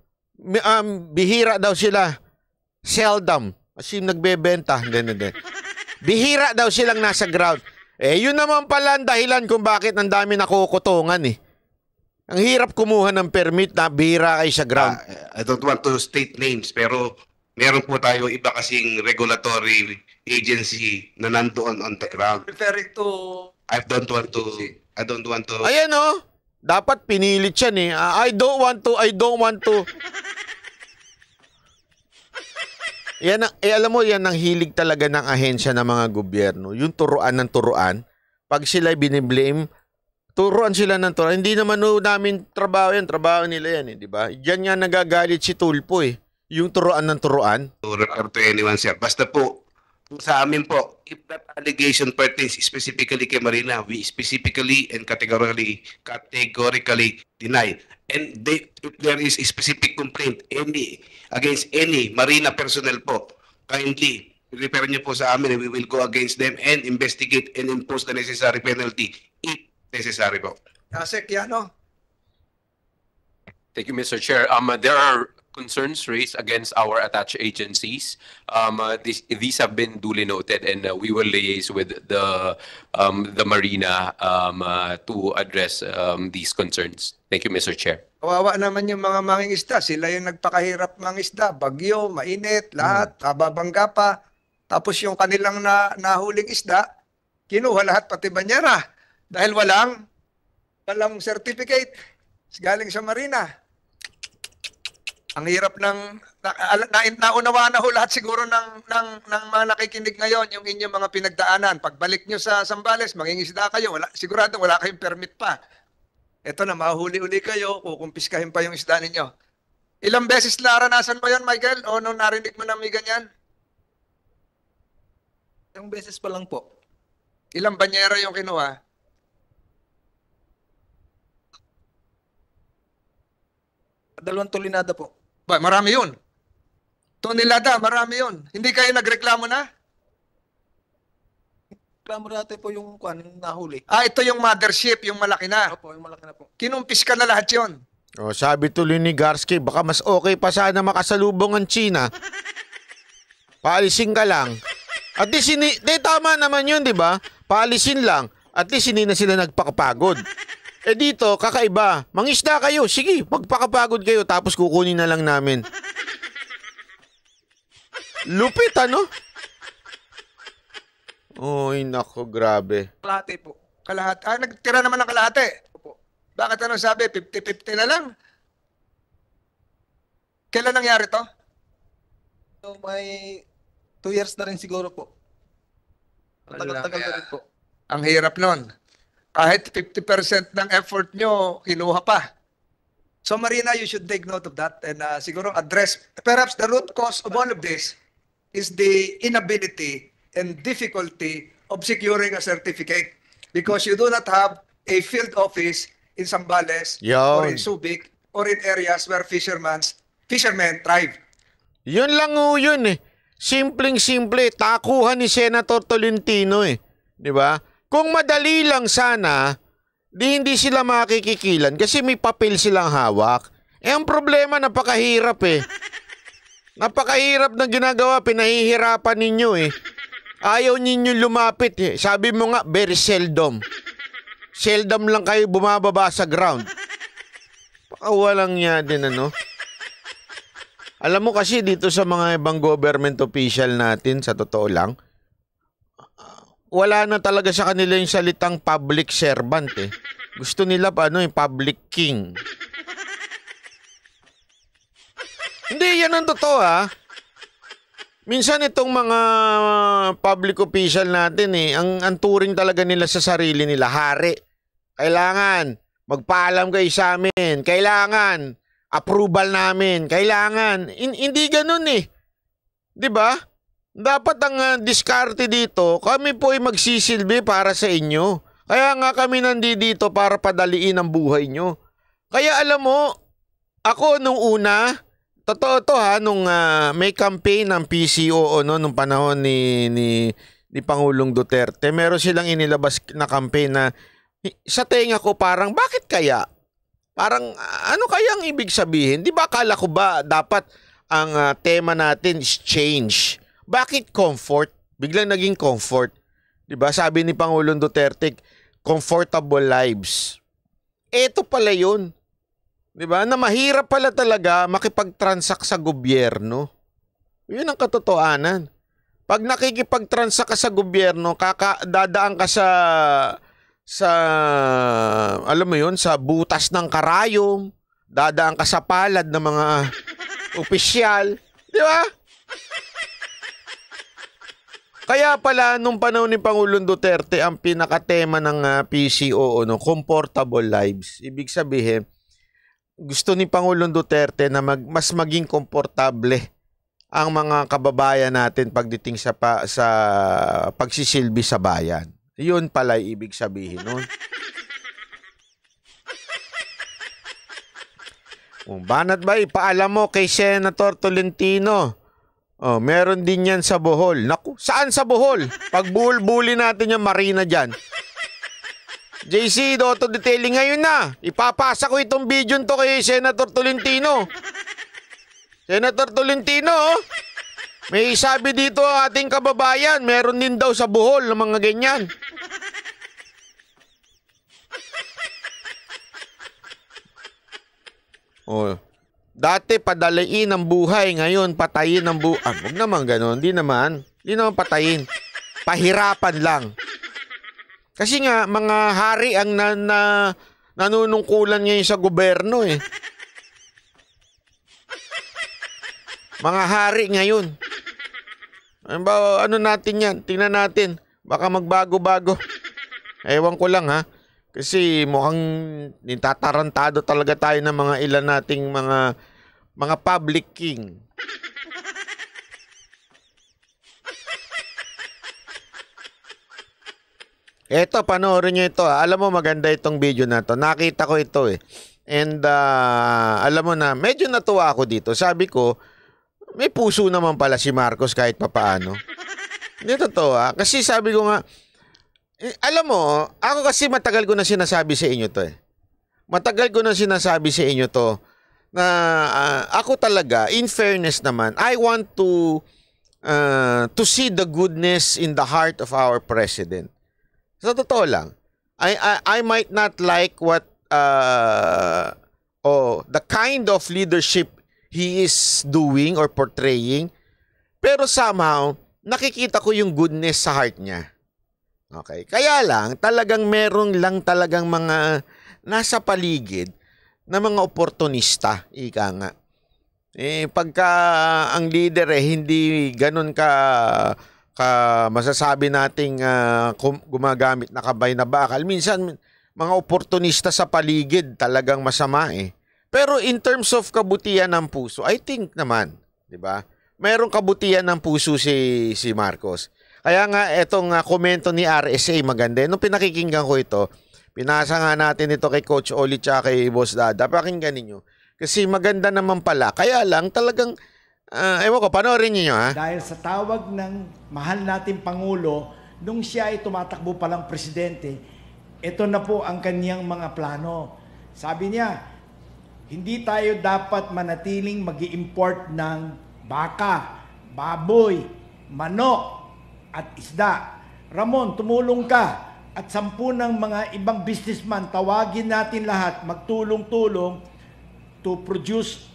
Bihira daw sila. Seldom. Kasi nagbebenta. Hindi. Bihira daw silang nasa ground. Yun naman pala ang dahilan kung bakit ang dami nakukutungan eh. Ang hirap kumuha ng permit na bihira kayo sa ground. I don't want to state names pero meron po tayo iba kasing regulatory agency na nandoon on the ground. Referring to... I don't want to... Ayan dapat pinilit yan eh. I don't want to. Yan, alam mo, yan ang hilig talaga ng ahensya ng mga gobyerno. Yung turuan ng turuan. Pag sila biniblame, turuan sila ng turuan. Hindi naman namin trabaho yan. Trabaho nila yan eh, di ba? Diyan nga nagagalit si Tulpo eh. Yung turuan ng turuan. To refer to anyone, sir. Basta po, sa amin po, if that allegation pertains specifically kay Marina, we specifically and categorically deny. And if there is a specific complaint against any Marina personnel po, kindly refer niyo po sa amin and we will go against them and investigate and impose the necessary penalty if necessary po. Asek, Yano. Thank you, Mr. Chair. There are concerns raised against our attached agencies. These have been duly noted, and we will liaise with the Marina to address these concerns. Thank you, Mr. Chair. Kawawa naman yung mga mangingisda. Sila yung nagpakahirap mangisda. Bagyo, mainit, lahat, babangga pa. Tapos yung kanilang nahuling isda, kinuha lahat pati banyera. Dahil walang certificate galing sa Marina. Ang hirap naunawaan na ho lahat siguro ng mga nakikinig ngayon yung inyong mga pinagdaanan. Pagbalik nyo sa Zambales, mangingisda kayo, sigurado wala kayong permit pa. Ito na, mahuli-uli kayo, kukumpiskahin pa yung isda ninyo. Ilang beses naranasan mo yon, Michael? O nung narinig mo na may ganyan? Ilang beses pa lang po. Ilang banyera yung kinuha? Dalawang tulinada po. Ba, marami yun. Tonelada, marami yun. Hindi kayo nagreklamo na? Reklamo natin po yung nahuli. Ito yung mothership, yung malaki na. Opo, yung malaki na po. Kinumpis ka na lahat yun. Sabi tuloy ni Garski, baka mas okay pa sana makasalubong ang China. Paalisin ka lang. At least tama naman yun, di ba? Paalisin lang. At least hindi na sila nagpakapagod. Dito, kakaiba. Mangisda kayo. Sige, magpakapagod kayo tapos kukunin na lang namin. Lupit, ano? Oy, nako, grabe. Kalahati po. Kalahati. Nagtira naman ng kalahati. Opo. Bakit ano sabi? 50-50 na lang? Kailan nangyari to? So, may 2 years na rin siguro po. Tagal-tagal na rin po. Ang hirap nun. Kahit 50% ng effort nyo, kinuha pa. So Marina, you should take note of that and siguro address, perhaps the root cause of all of this is the inability and difficulty of securing a certificate because you do not have a field office in Zambales or in Subic or in areas where fishermen thrive. Yun lang yun eh. Simpleng-simple, takuhan ni Senator Tolentino eh. Di ba? Kung madali lang sana, hindi sila makikikilan kasi may papel silang hawak. Ang problema, napakahirap eh. Napakahirap na ginagawa, pinahihirapan ninyo eh. Ayaw ninyo lumapit eh. Sabi mo nga, very seldom. Seldom lang kayo bumababa sa ground. Baka walang niya din ano. Alam mo kasi dito sa mga ibang government official natin, sa totoo lang, wala na talaga sa kanila yung salitang public servant eh. Gusto nila public king. Hindi, yan ang totoo ha. Minsan itong mga public official natin ang turing talaga nila sa sarili nila, hari. Kailangan magpaalam kayo sa amin. Kailangan approval namin. Kailangan. Hindi ganun eh. 'Di ba? Dapat ang diskarte dito, kami po ay magsisilbi para sa inyo. Kaya nga kami nandito para padaliin ang buhay nyo. Kaya alam mo, ako nung una, totoo to ha, nung may campaign ng PCOO nung panahon ni Pangulong Duterte, meron silang inilabas na campaign na sa tenga ko parang bakit kaya? Parang ano kaya ang ibig sabihin? Di ba akala ko ba dapat ang tema natin is change? Bakit comfort? Biglang naging comfort. Di ba sabi ni Pangulong Duterte, comfortable lives. Ito pala yun. Diba? Na mahirap pala talaga makipag-transact sa gobyerno. Yun ang katotohanan. Pag nakikipag-transact ka sa gobyerno, dadaan ka sa alam mo yun, sa butas ng karayom, dadaan ka sa palad ng mga opisyal. Di ba? Kaya pala, nung panahon ni Pangulong Duterte, ang pinakatema ng PCOO, comfortable lives. Ibig sabihin, gusto ni Pangulong Duterte na mas maging komportable ang mga kababayan natin pagdating sa pagsisilbi sa bayan. Yun pala ibig sabihin nun. Banat ba, ipaalam mo kay Senator Tolentino. Meron din yan sa Bohol. Naku, saan sa Bohol? Pag bulbuli natin yung marina dyan. JC, Auto Detailing ngayon na. Ipapasa ko itong video to kay Senator Tolentino. Senator Tolentino, may sabi dito ang ating kababayan, meron din daw sa Bohol ng mga ganyan. Dati padalain ang buhay, ngayon patayin ang buhay. Huwag naman ganun, hindi naman patayin. Pahirapan lang. Kasi nga, mga hari ang nanunungkulan ngayon sa gobyerno eh. Mga hari ngayon. Ano natin yan? Tingnan natin. Baka magbago-bago. Ewan ko lang ha. Kasi mukhang nitatarantado talaga tayo ng mga ilan nating mga public king. Eto, panoorin nyo ito. Alam mo, maganda itong video na to. Nakita ko ito eh. And alam mo na, medyo natuwa ako dito. Sabi ko, may puso naman pala si Marcos kahit papaano. Hindi totoo ha. Kasi sabi ko nga, alam mo, ako kasi matagal ko na sinasabi sa inyo to eh. Matagal ko na sinasabi sa inyo to na ako talaga, in fairness naman, I want to see the goodness in the heart of our president. Sa totoo lang, I might not like what the kind of leadership he is doing or portraying, pero somehow nakikita ko yung goodness sa heart niya. Okay, kaya lang talagang meron lang talagang mga nasa paligid na mga oportunista, ika nga. Pagka ang leader hindi ganun ka masasabi nating gumagamit na kabay na bakal. Minsan, mga oportunista sa paligid talagang masama eh. Pero in terms of kabutihan ng puso, I think naman, di ba? Mayroong kabutihan ng puso si Marcos. Kaya nga, etong komento ni RSA maganda. Nung pinakikinggan ko ito, pinasa nga natin ito kay Coach Oli at kay Boss Dada. Pakinggan ninyo. Kasi maganda naman pala. Kaya lang talagang ewan ko, panoorin niyo ha? Dahil sa tawag ng mahal nating Pangulo, nung siya ay tumatakbo palang presidente, ito na po ang kanyang mga plano. Sabi niya, hindi tayo dapat manatiling mag-i-import ng baka, baboy, manok, at isda. Ramon, tumulong ka at 10 ng mga ibang businessman, tawagin natin lahat, magtulong-tulong to produce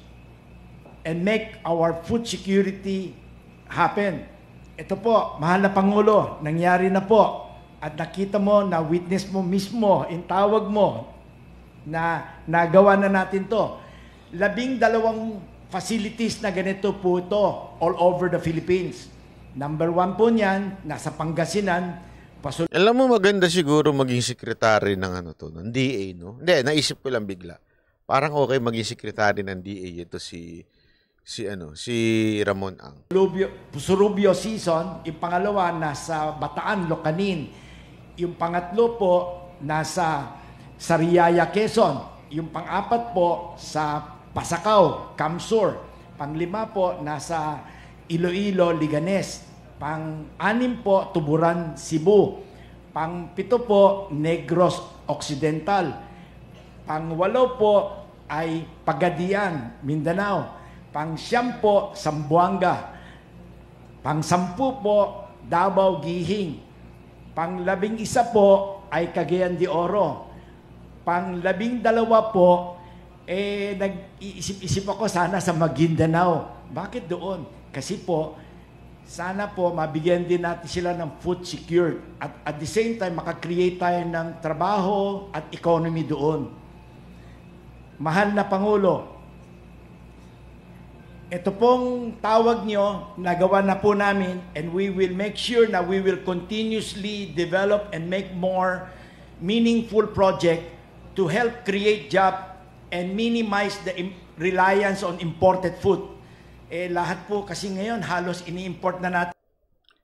and make our food security happen. Ito po, mahal na Pangulo, nangyari na po. At nakita mo, na witness mo mismo, tawag mo, na nagawa na natin to. 12 facilities na ganito po ito all over the Philippines. Number 1 po niyan, nasa Pangasinan. Alam mo, maganda siguro maging sekretary ng ng DA, no? Hindi, naisip ko lang bigla. Parang okay maging sekretary ng DA ito si Ramon Ang. Surubio season, yung pangalawa nasa Bataan, Locanin. Yung pangatlo po nasa Sariaya, Quezon. Yung pang-apat po sa Pasacao, Camsur. Pang-5 po nasa Iloilo, Liganes. Pang-6 po Tuburan, Cebu. Pang-7 po Negros Occidental. Pang-8 po ay Pagadian, Mindanao. Pang-9 po Zamboanga. Pang-10 po Davao, Gihing. Pang-11 po ay Cagayan de Oro. Pang-12 po, nag-iisip-isip ako sana sa Maguindanao. Bakit doon? Kasi po, sana po mabigyan din natin sila ng food secure. At the same time, makakreate tayo ng trabaho at economy doon. Mahal na Pangulo, ito pong tawag nyo, nagawa na po namin, and we will make sure na we will continuously develop and make more meaningful project to help create job and minimize the reliance on imported food. Lahat po kasi ngayon halos ini-import na natin.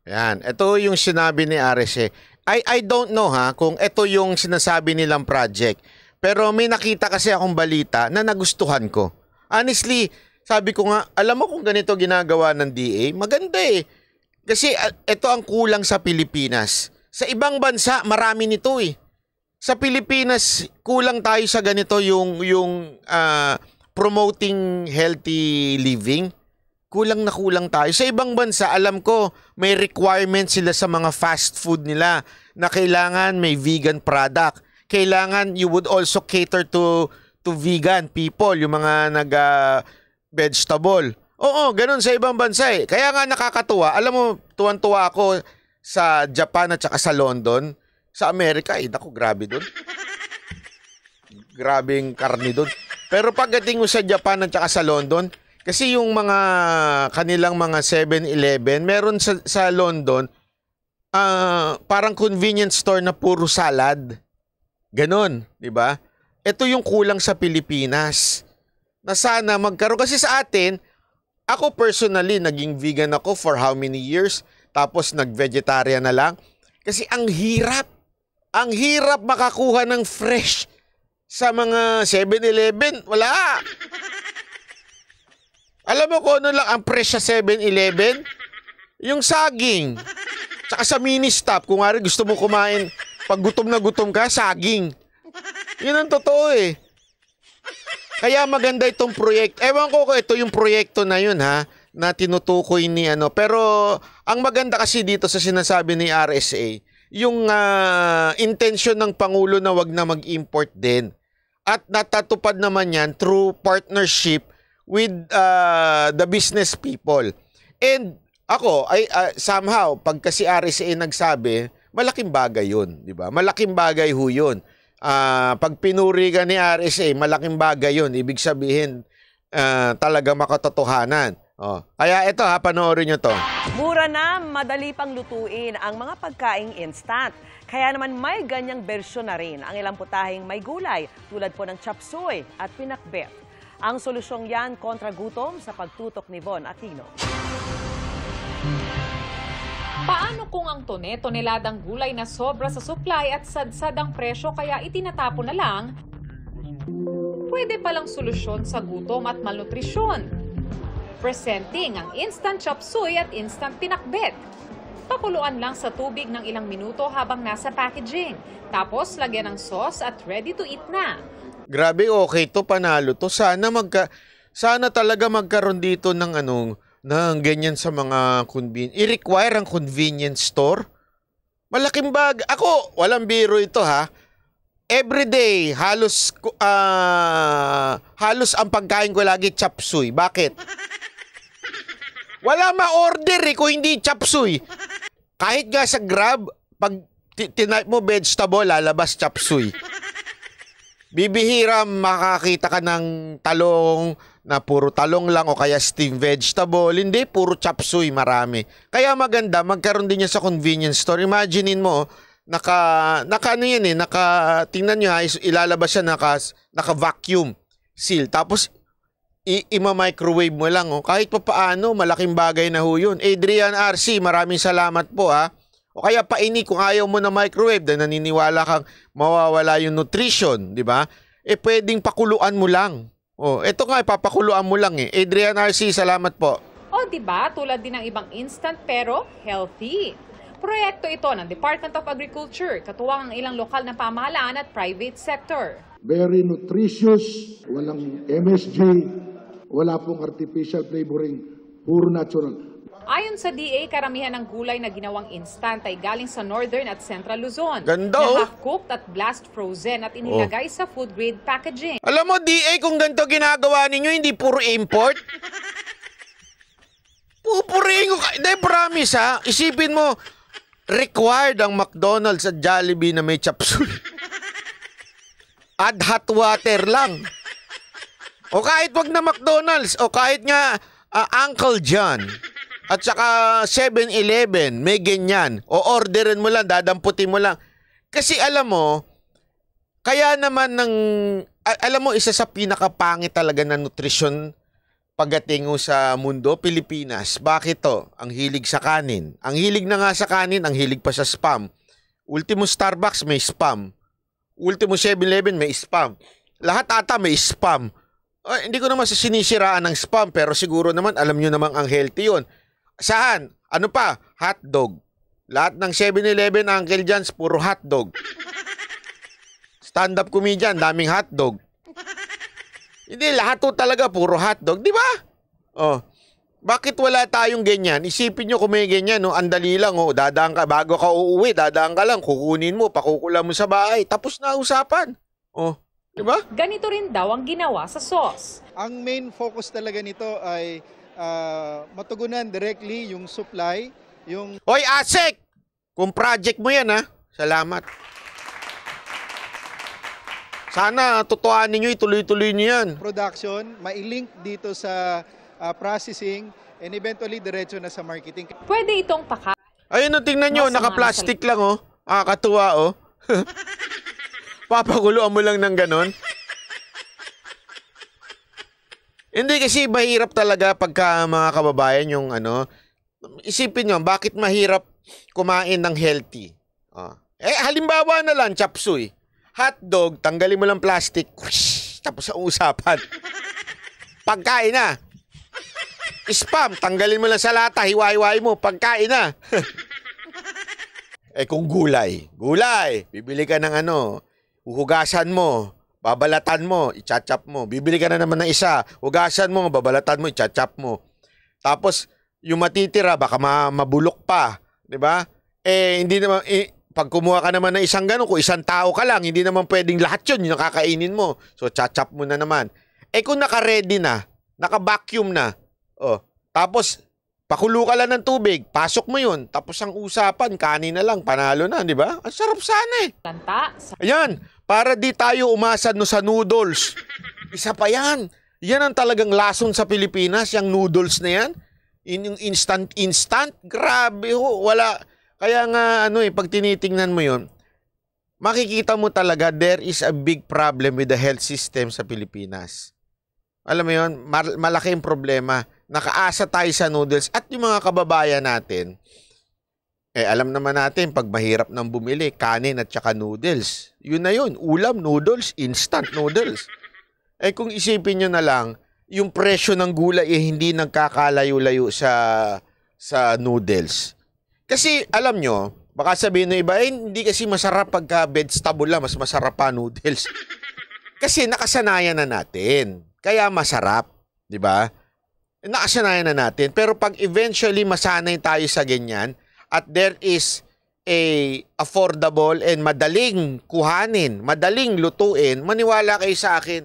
Yan, ito yung sinabi ni RSA. I don't know kung ito yung sinasabi nilang project. Pero may nakita kasi akong balita na nagustuhan ko. Honestly, sabi ko nga, alam mo kung ganito ginagawa ng DA, maganda eh. Kasi ito ang kulang sa Pilipinas. Sa ibang bansa, marami nito eh. Sa Pilipinas, kulang tayo sa ganito yung promoting healthy living. Kulang na kulang tayo. Sa ibang bansa, alam ko, may requirement sila sa mga fast food nila na kailangan may vegan product. Kailangan you would also cater to vegan people, yung mga vegetable. Oo, ganun sa ibang bansa eh. Kaya nga nakakatuwa. Alam mo, tuwan-tuwa ako sa Japan at saka sa London. Sa Amerika, naku, grabe doon. Grabing karni doon. Pero pagdating mo sa Japan at saka sa London, kasi yung mga kanilang mga 7-Eleven, meron sa London, parang convenience store na puro salad. Ganon, di ba? Ito yung kulang sa Pilipinas. Na sana magkaroon. Kasi sa atin, ako personally, naging vegan ako for how many years? Tapos nag-vegetarian na lang. Kasi ang hirap. Ang hirap makakuha ng fresh sa mga 7-Eleven. Wala. Alam mo kung ano lang ang fresh sa 7-Eleven? Yung saging. Tsaka sa mini-stop. Kung nga rin gusto mo kumain, pag gutom na gutom ka, saging. Yun ang totoo eh. Kaya maganda itong proyekto. Ewan ko kung ito yung proyekto na yun na tinutukoy ni Pero ang maganda kasi dito sa sinasabi ni RSA, yung intention ng Pangulo na wag na mag-import din. At natatupad naman yan through partnership with the business people. And ako, somehow, pag kasi RSA nagsabi, malaking bagay yun. Diba? Malaking bagay ho yun. Pag pinuri ka ni RSA, malaking bagay yun. Ibig sabihin, talaga makatotohanan. Kaya ito panoorin nyo to. Mura na, madali pang lutuin ang mga pagkaing instant. Kaya naman may ganyang bersyon na rin ang ilang putahing may gulay tulad po ng chop suey at pinakbet. Ang solusyong yan kontra gutom sa pagtutok ni Von Aquino. Paano kung ang toneladang gulay na sobra sa supply at sadsad ang presyo kaya itinatapon na lang? Pwede palang solusyon sa gutom at malnutrisyon. Presenting ang instant chop suey at instant pinakbet. Pakuluan lang sa tubig ng ilang minuto habang nasa packaging. Tapos lagyan ng sauce at ready to eat na. Grabe, okay to, panalo to. Sana talaga magkaroon dito ng ng ganyan sa mga i-require ang convenience store. Malaking bag. Ako, walang biro ito ha. Everyday, halos ang pagkain ko lagi chop suey. Bakit? Wala ma-order kung hindi chop suey. Kahit nga sa Grab, pag tinype mo vegetable, lalabas chop suey. Bibihira makakita ka ng talong na puro talong lang o kaya steamed vegetable. Hindi, puro chop suey, marami. Kaya maganda, magkaroon din niya sa convenience store. Imaginein mo, tingnan nyo ha, ilalabas siya naka-vacuum seal. Tapos, ima-microwave mo lang. Kahit pa paano, malaking bagay na ho yun. Adrian RC, maraming salamat po ha. O kaya paini kung ayaw mo na microwave dahil naniniwala kang mawawala yung nutrition, di ba? Pwedeng pakuluan mo lang. Ito nga, papakuluan mo lang eh. Adrian RC, salamat po. Di ba? Tulad din ng ibang instant pero healthy. Proyekto ito ng Department of Agriculture, katuwang ang ilang lokal na pamahalaan at private sector. Very nutritious, walang MSG, wala pong artificial flavoring, puro natural. Ayon sa DA, karamihan ng gulay na ginawang instant ay galing sa Northern at Central Luzon. Ganda na half-cooked at blast frozen at inilagay sa food-grade packaging. Alam mo, DA, kung ganito ginagawa ninyo, hindi puro import. Pupurihin ko. Hindi, promise ha. Isipin mo, required ang McDonald's at Jollibee na may chop suey. Add hot water lang. O kahit wag na McDonald's, o kahit nga Uncle John. At saka 7-Eleven, may ganyan. O orderin mo lang, dadamputin mo lang. Kasi alam mo, kaya naman alam mo, isa sa pinakapangit talaga na nutrisyon pagdating sa mundo, Pilipinas. Bakit to? Ang hilig sa kanin. Ang hilig na nga sa kanin, ang hilig pa sa spam. Ultimo Starbucks, may spam. Ultimo 7-Eleven, may spam. Lahat ata may spam. Hindi ko naman sinisiraan ng spam, pero siguro naman, alam nyo namang ang healthy yun. Saan? Ano pa? Hotdog. Lahat ng 7-Eleven, Uncle John's, puro hotdog. Stand-up comedian, daming hotdog. Hindi, lahat to talaga puro hotdog. Di ba? Bakit wala tayong ganyan? Isipin nyo kung may ganyan, ang dali lang, dadaan ka, bago ka uuwi, dadaan ka lang, kukunin mo, pakukulan mo sa bahay, tapos na usapan. Di ba? Ganito rin daw ang ginawa sa sauce. Ang main focus talaga nito ay matugunan directly yung supply, yung... Hoy, Asek! Kung project mo yan, ha? Salamat. Sana tutuanin nyo, ituloy-tuloy nyo yan. Production, mailink dito sa processing, and eventually diretso na sa marketing. Pwede itong Ayun, tingnan nyo, naka-plastic lang, Katuwa, Papakuluan mo lang ng ganon. Hindi kasi mahirap talaga pagka mga kababayan yung isipin nyo, bakit mahirap kumain ng healthy? Halimbawa na lang, chop suey. Hotdog, tanggalin mo lang plastic, whoosh, tapos ang usapan. Pagkain na. Spam, tanggalin mo lang sa lata, hiwa-hiwain mo, pagkain na. Kung gulay, bibili ka ng uhugasan mo, babalatan mo, i-chop mo. Bibili ka na naman ng isa, hugasan mo, babalatan mo, i-chop mo. Tapos, yung matitira, baka mabulok pa. Diba? Hindi naman, pag kumuha ka naman ng isang gano'n, kung isang tao ka lang, hindi naman pwedeng lahat yun, yung nakakainin mo. So, chop mo na naman. Kung naka-ready na, naka-vacuum na, tapos, pakulo ka lang ng tubig, pasok mo yun, tapos ang usapan, kanin na lang, panalo na, di ba? Ang sarap sana Ayan, para di tayo umasa sa noodles. Isa pa yan. Yan ang talagang lason sa Pilipinas, yung noodles na yan. Yung instant, grabe ho, wala. Kaya nga, pag tinitingnan mo yun, makikita mo talaga, there is a big problem with the health system sa Pilipinas. Alam mo yun, malaki yung problema. Nakaasa tayo sa noodles at yung mga kababayan natin, alam naman natin, pag mahirap nang bumili, kanin at saka noodles. Yun na yun, ulam, noodles, instant noodles. Kung isipin nyo na lang, yung presyo ng gulay hindi nagkakalayo-layo sa noodles. Kasi alam nyo, baka sabihin ng iba, hindi kasi masarap pagka vegetable lang, mas masarap pa noodles. Kasi nakasanayan na natin. Kaya masarap, di ba? nakasanayan na natin. Pero pag eventually masanay tayo sa ganyan at there is a affordable and madaling kuhanin, madaling lutuin, maniwala kayo sa akin,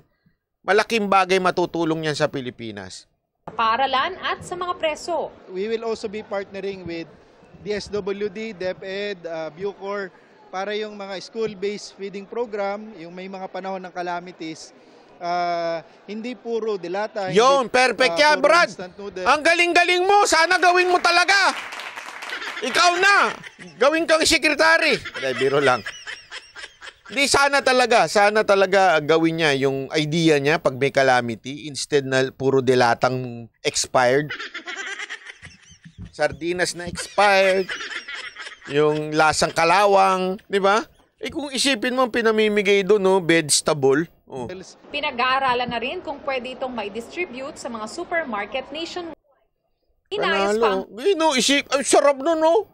malaking bagay matutulong yan sa Pilipinas. Paaralan at sa mga preso. We will also be partnering with DSWD, DepEd, Bucor, para yung mga school-based feeding program, yung may mga panahon ng calamities, hindi puro dilata. Yun, perfect yan, Brad. Ang galing-galing mo. Sana gawin mo talaga. Ikaw na. Gawin kang sekretary. Biro lang. Hindi, sana talaga gawin niya yung idea niya pag may calamity instead na puro dilatang expired. Sardinas na expired. Yung lasang kalawang, di ba? Kung isipin mo pinamimigay doon, no, vegetable. Oh. Pinag-aaralan na rin kung pwede itong mai-distribute sa mga supermarket nationwide. Inayos pa. Ang sarap nun, no?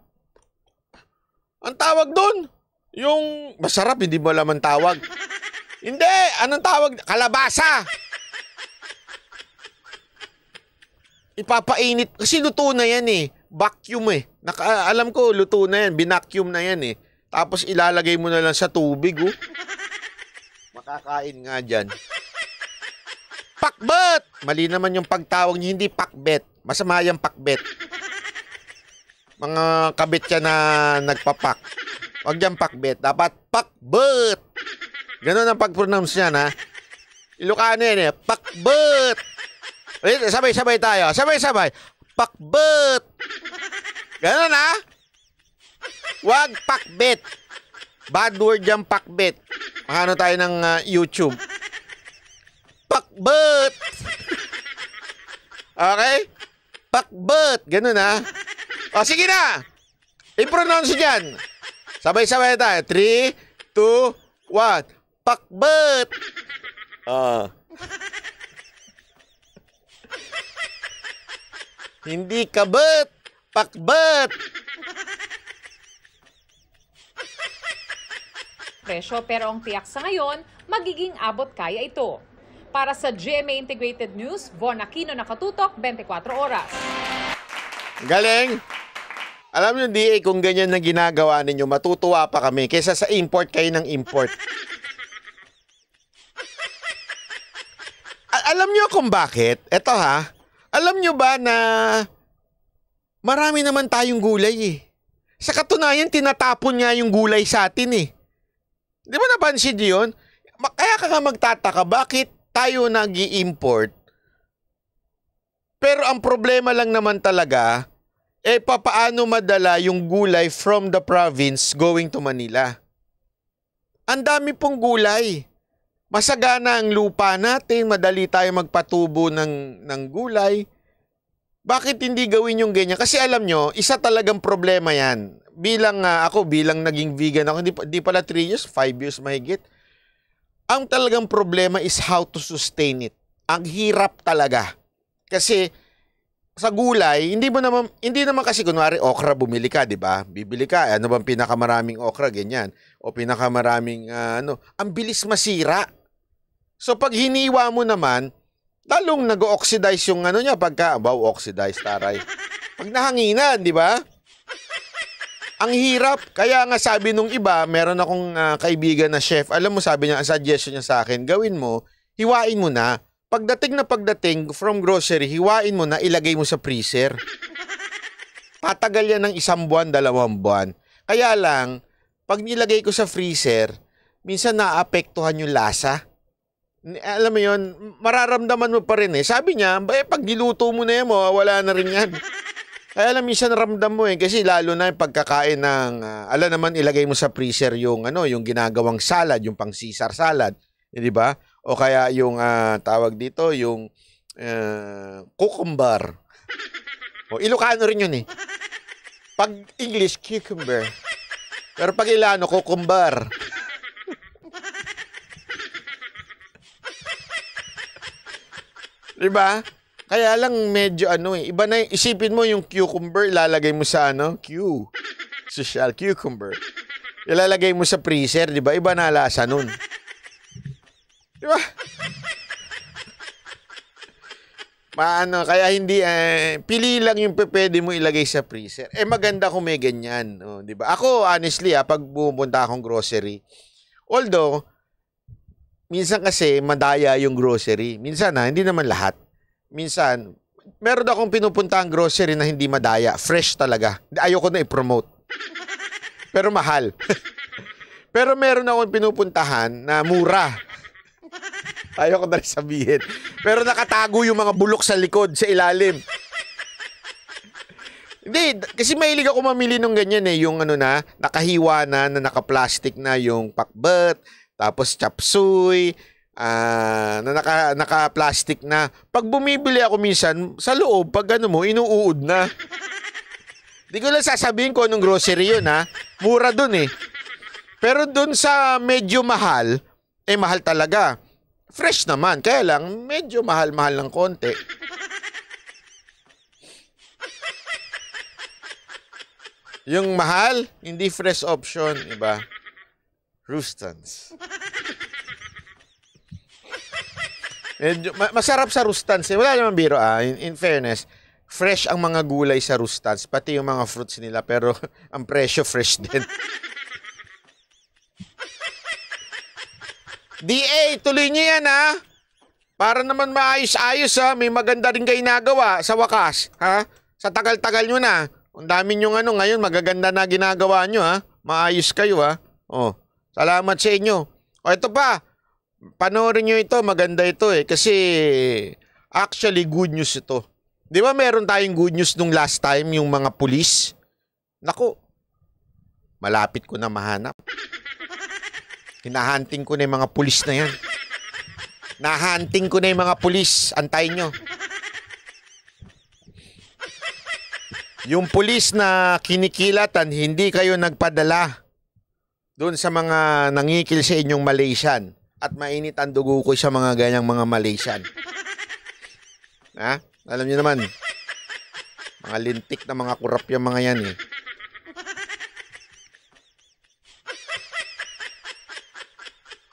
Ang tawag doon, yung masarap, hindi mo alam ang tawag. Hindi, anong tawag? Kalabasa. Ipapainit, kasi luto na yan eh. Vacuum eh. Alam ko, luto na yan. Binacuum na yan eh. Tapos ilalagay mo na lang sa tubig, oh. Makakain nga dyan. Pakbet! Mali naman yung pagtawag niya, hindi pakbet. Masama yung pakbet. Mga kabit ka na nagpapak. Huwag yan pakbet. Dapat pakbet! Ganun ang pag-pronounce niyan, ha? Ilocano yan eh. Pakbet! Sabay-sabay tayo. Sabay-sabay. Pakbet! Ganun, ha? Wag pakbet. Bad word yung pakbet. Makano tayo ng YouTube. Pakbet! Okay? Pakbet! Ganun, ha? O, sige na! I-pronounce dyan. Sabay-sabay tayo. 3, 2, 1. Pakbet! Hindi kabet. Pakbet! Presyo, pero ang tiyak sa ngayon, magiging abot kaya ito. Para sa GMA Integrated News, Von Aquino, nakatutok, 24 oras. Galing! Alam nyo, DA, kung ganyan na ginagawa ninyo, matutuwa pa kami kaysa sa import kayo ng import. Alam nyo kung bakit? Eto ha, alam nyo ba na marami naman tayong gulay eh. Sa katunayan, tinatapon nga yung gulay sa atin eh. Di ba napansin nyo yun? Kaya ka nga magtataka, bakit tayo nag-i-import? Pero ang problema lang naman talaga, papaano madala yung gulay from the province going to Manila? Ang dami pong gulay. Masagana ang lupa natin, madali tayo magpatubo ng gulay. Bakit hindi gawin yung ganyan? Kasi alam nyo, isa talagang problema yan. Bilang bilang naging vegan ako, hindi pala 3 years, 5 years mahigit. Ang talagang problema is how to sustain it. Ang hirap talaga. Kasi sa gulay, hindi naman kasi kunwari okra bumili ka, di ba? Bibili ka, ano bang pinakamaraming okra, ganyan. O pinakamaraming ang bilis masira. So pag hiniwa mo naman, lalong nag-oxidize yung niya pagka, oxidize, taray. Pag nahanginan, di ba? Ang hirap. Kaya nga sabi nung iba, meron akong kaibigan na chef, alam mo, sabi niya, ang suggestion niya sa akin, gawin mo, hiwain mo na. Pagdating from grocery, hiwain mo na, ilagay mo sa freezer. Patagal yan ng 1 buwan, 2 buwan. Kaya lang, pag nilagay ko sa freezer, minsan naapektuhan yung lasa. Alam mo yun, mararamdaman mo pa rin eh. Sabi niya, pag niluto mo na yan, wala na rin yan. Kaya alam, minsan ramdam mo eh, kasi lalo na yung pagkakain ng, alam naman, ilagay mo sa freezer yung, yung ginagawang salad, yung pang Caesar salad, di ba? O kaya yung, tawag dito, yung cucumber. O, Ilocano rin yun eh. Pag English, cucumber. Pero pag Ilano, cucumber. Diba? Kaya lang medyo iba na isipin mo yung cucumber, ilalagay mo sa social cucumber. Ilalagay mo sa freezer, diba? Iba na lasa nun. Diba? Kaya hindi, pili lang yung pwede mo ilagay sa freezer. Maganda kung may ganyan. Di ba? Ako, honestly, pag pumunta akong grocery, although, minsan kasi madaya yung grocery. Minsan hindi naman lahat. Minsan, meron akong pinupunta ang grocery na hindi madaya. Fresh talaga. Ayoko na i-promote. Pero mahal. Pero meron akong pinupuntahan na mura. Ayoko na rin sabihin. Pero nakatago yung mga bulok sa likod, sa ilalim. Hindi, kasi mahilig ako mamili ng ganyan yung nakahiwa na naka-plastic na yung pakbet, tapos chapsuy, na naka-plastic na. Pag bumibili ako minsan, sa loob, pag inuuod na. Di ko lang sasabihin ko anong grocery yun, Mura dun Pero dun sa medyo mahal, mahal talaga. Fresh naman, kaya lang medyo mahal-mahal ng konti. Yung mahal, hindi fresh option, iba. Rustans. Masarap sa Rustans. Wala naman biro, in fairness, fresh ang mga gulay sa Rustans, pati yung mga fruits nila, pero ang presyo fresh din. DA, tuloy niyo yan para naman maayos-ayos May maganda rin kayo nagawa sa wakas sa tagal-tagal nyo na. Ang dami nyo ngayon magaganda na ginagawa nyo Maayos kayo salamat sa inyo. Ito pa, panoorin nyo ito, maganda ito kasi actually good news ito. Di ba meron tayong good news nung last time yung mga pulis? Naku, malapit ko na mahanap. Hinahunting ko na yung mga pulis na yan. Nahunting ko na yung mga pulis. Antayin nyo. Yung pulis na kinikilatan, hindi kayo nagpadala doon sa mga nangikil sa inyong Malaysian. At mainit ang dugo ko sa mga ganyang mga Malaysian. Alam nyo naman. Mga lintik na mga kurap yung mga yan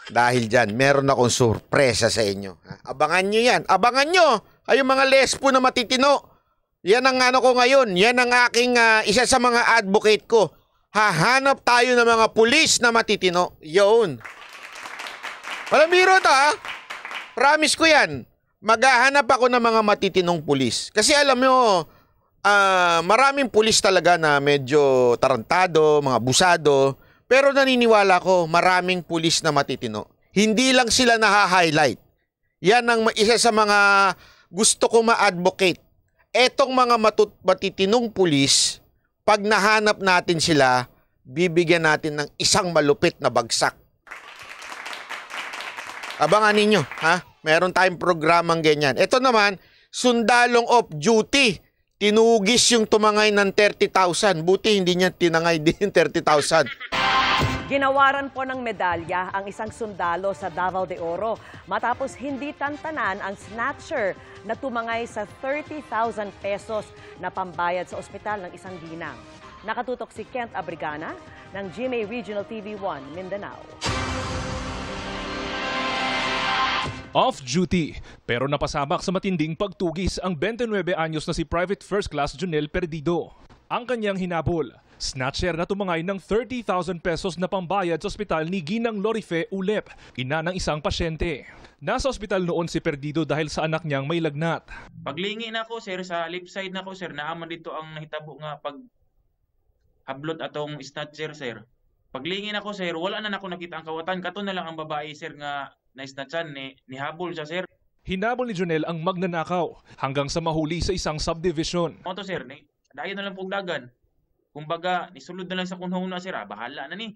Dahil dyan, meron akong sorpresa sa inyo. Abangan nyo yan. Abangan nyo! Kayong mga lesbo na matitino. Yan ang ko ngayon. Yan ang aking isa sa mga advocate ko. Hahanap tayo ng mga pulis na matitino. Yun. Walang biro to Promise ko yan. Maghahanap ako ng mga matitinong pulis. Kasi alam nyo, maraming pulis talaga na medyo tarantado, mga busado. Pero naniniwala ko, maraming pulis na matitino. Hindi lang sila naha-highlight. Yan ang isa sa mga gusto ko ma-advocate. Etong mga matitinong pulis, pag nahanap natin sila, bibigyan natin ng isang malupit na bagsak. Abangan ninyo, Meron tayong programang ganyan. Ito naman, sundalong off-duty. Tinugis yung tumangay ng 30,000. Buti hindi niya tinangay din 30,000. Ginawaran po ng medalya ang isang sundalo sa Davao de Oro matapos hindi tantanan ang snatcher na tumangay sa 30,000 pesos na pambayad sa ospital ng isang ginang. Nakatutok si Kent Abrigana ng GMA Regional TV1 Mindanao. Off-duty, pero napasabak sa matinding pagtugis ang 29 anyos na si Private First Class Jonel Perdido. Ang kanyang hinabol, snatcher na tumangay ng 30,000 pesos na pambayad sa ospital ni Ginang Lorife Ulep, ina ng isang pasyente. Nasa ospital noon si Perdido dahil sa anak niyang may lagnat. Paglingi na ko sir, sa left side na ko sir, naaman dito ang nahitabo nga pag hablot atong snatcher sir. Paglingi na ko sir, wala na nako nakita ang kawatan, kato na lang ang babae sir nga na-snatchan ni habol siya sir. Hinabol ni Jonel ang magnanakaw hanggang sa mahuli sa isang subdivision. Mo to sir, dayon na lang pong dagan. Kumbaga, nisulod na lang sa kunhong na sir, bahala na ni.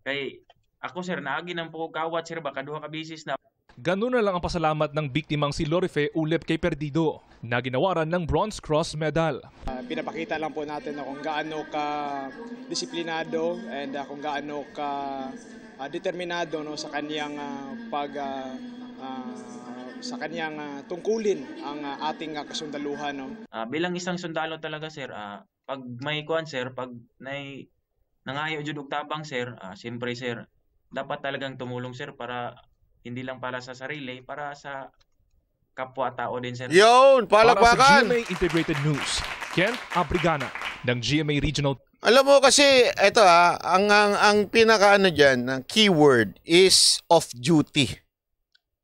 Kay ako sir, naagi ng po kawat sir, baka duha ka bisis na. Ganun na lang ang pasalamat ng biktimang si Lorife Ulep kay Perdido na ginawaran ng Bronze Cross Medal. Pinapakita lang po natin na kung gaano ka disiplinado and kung gaano ka determinado sa kaniyang sa kanyang tungkulin ang ating kasundaluhan. Bilang isang sundalo talaga sir, pag may kuan sir, pag nangayo jud og tabang sir, siyempre sir, dapat talagang tumulong sir para hindi lang para sa sarili, para sa kapwa-tao din, sir. Yun, Para sa palakpakan. GMA Integrated News, Kent Abrigana ng GMA Regional. Alam mo kasi, ito ang pinaka-ano dyan, ang keyword is off-duty.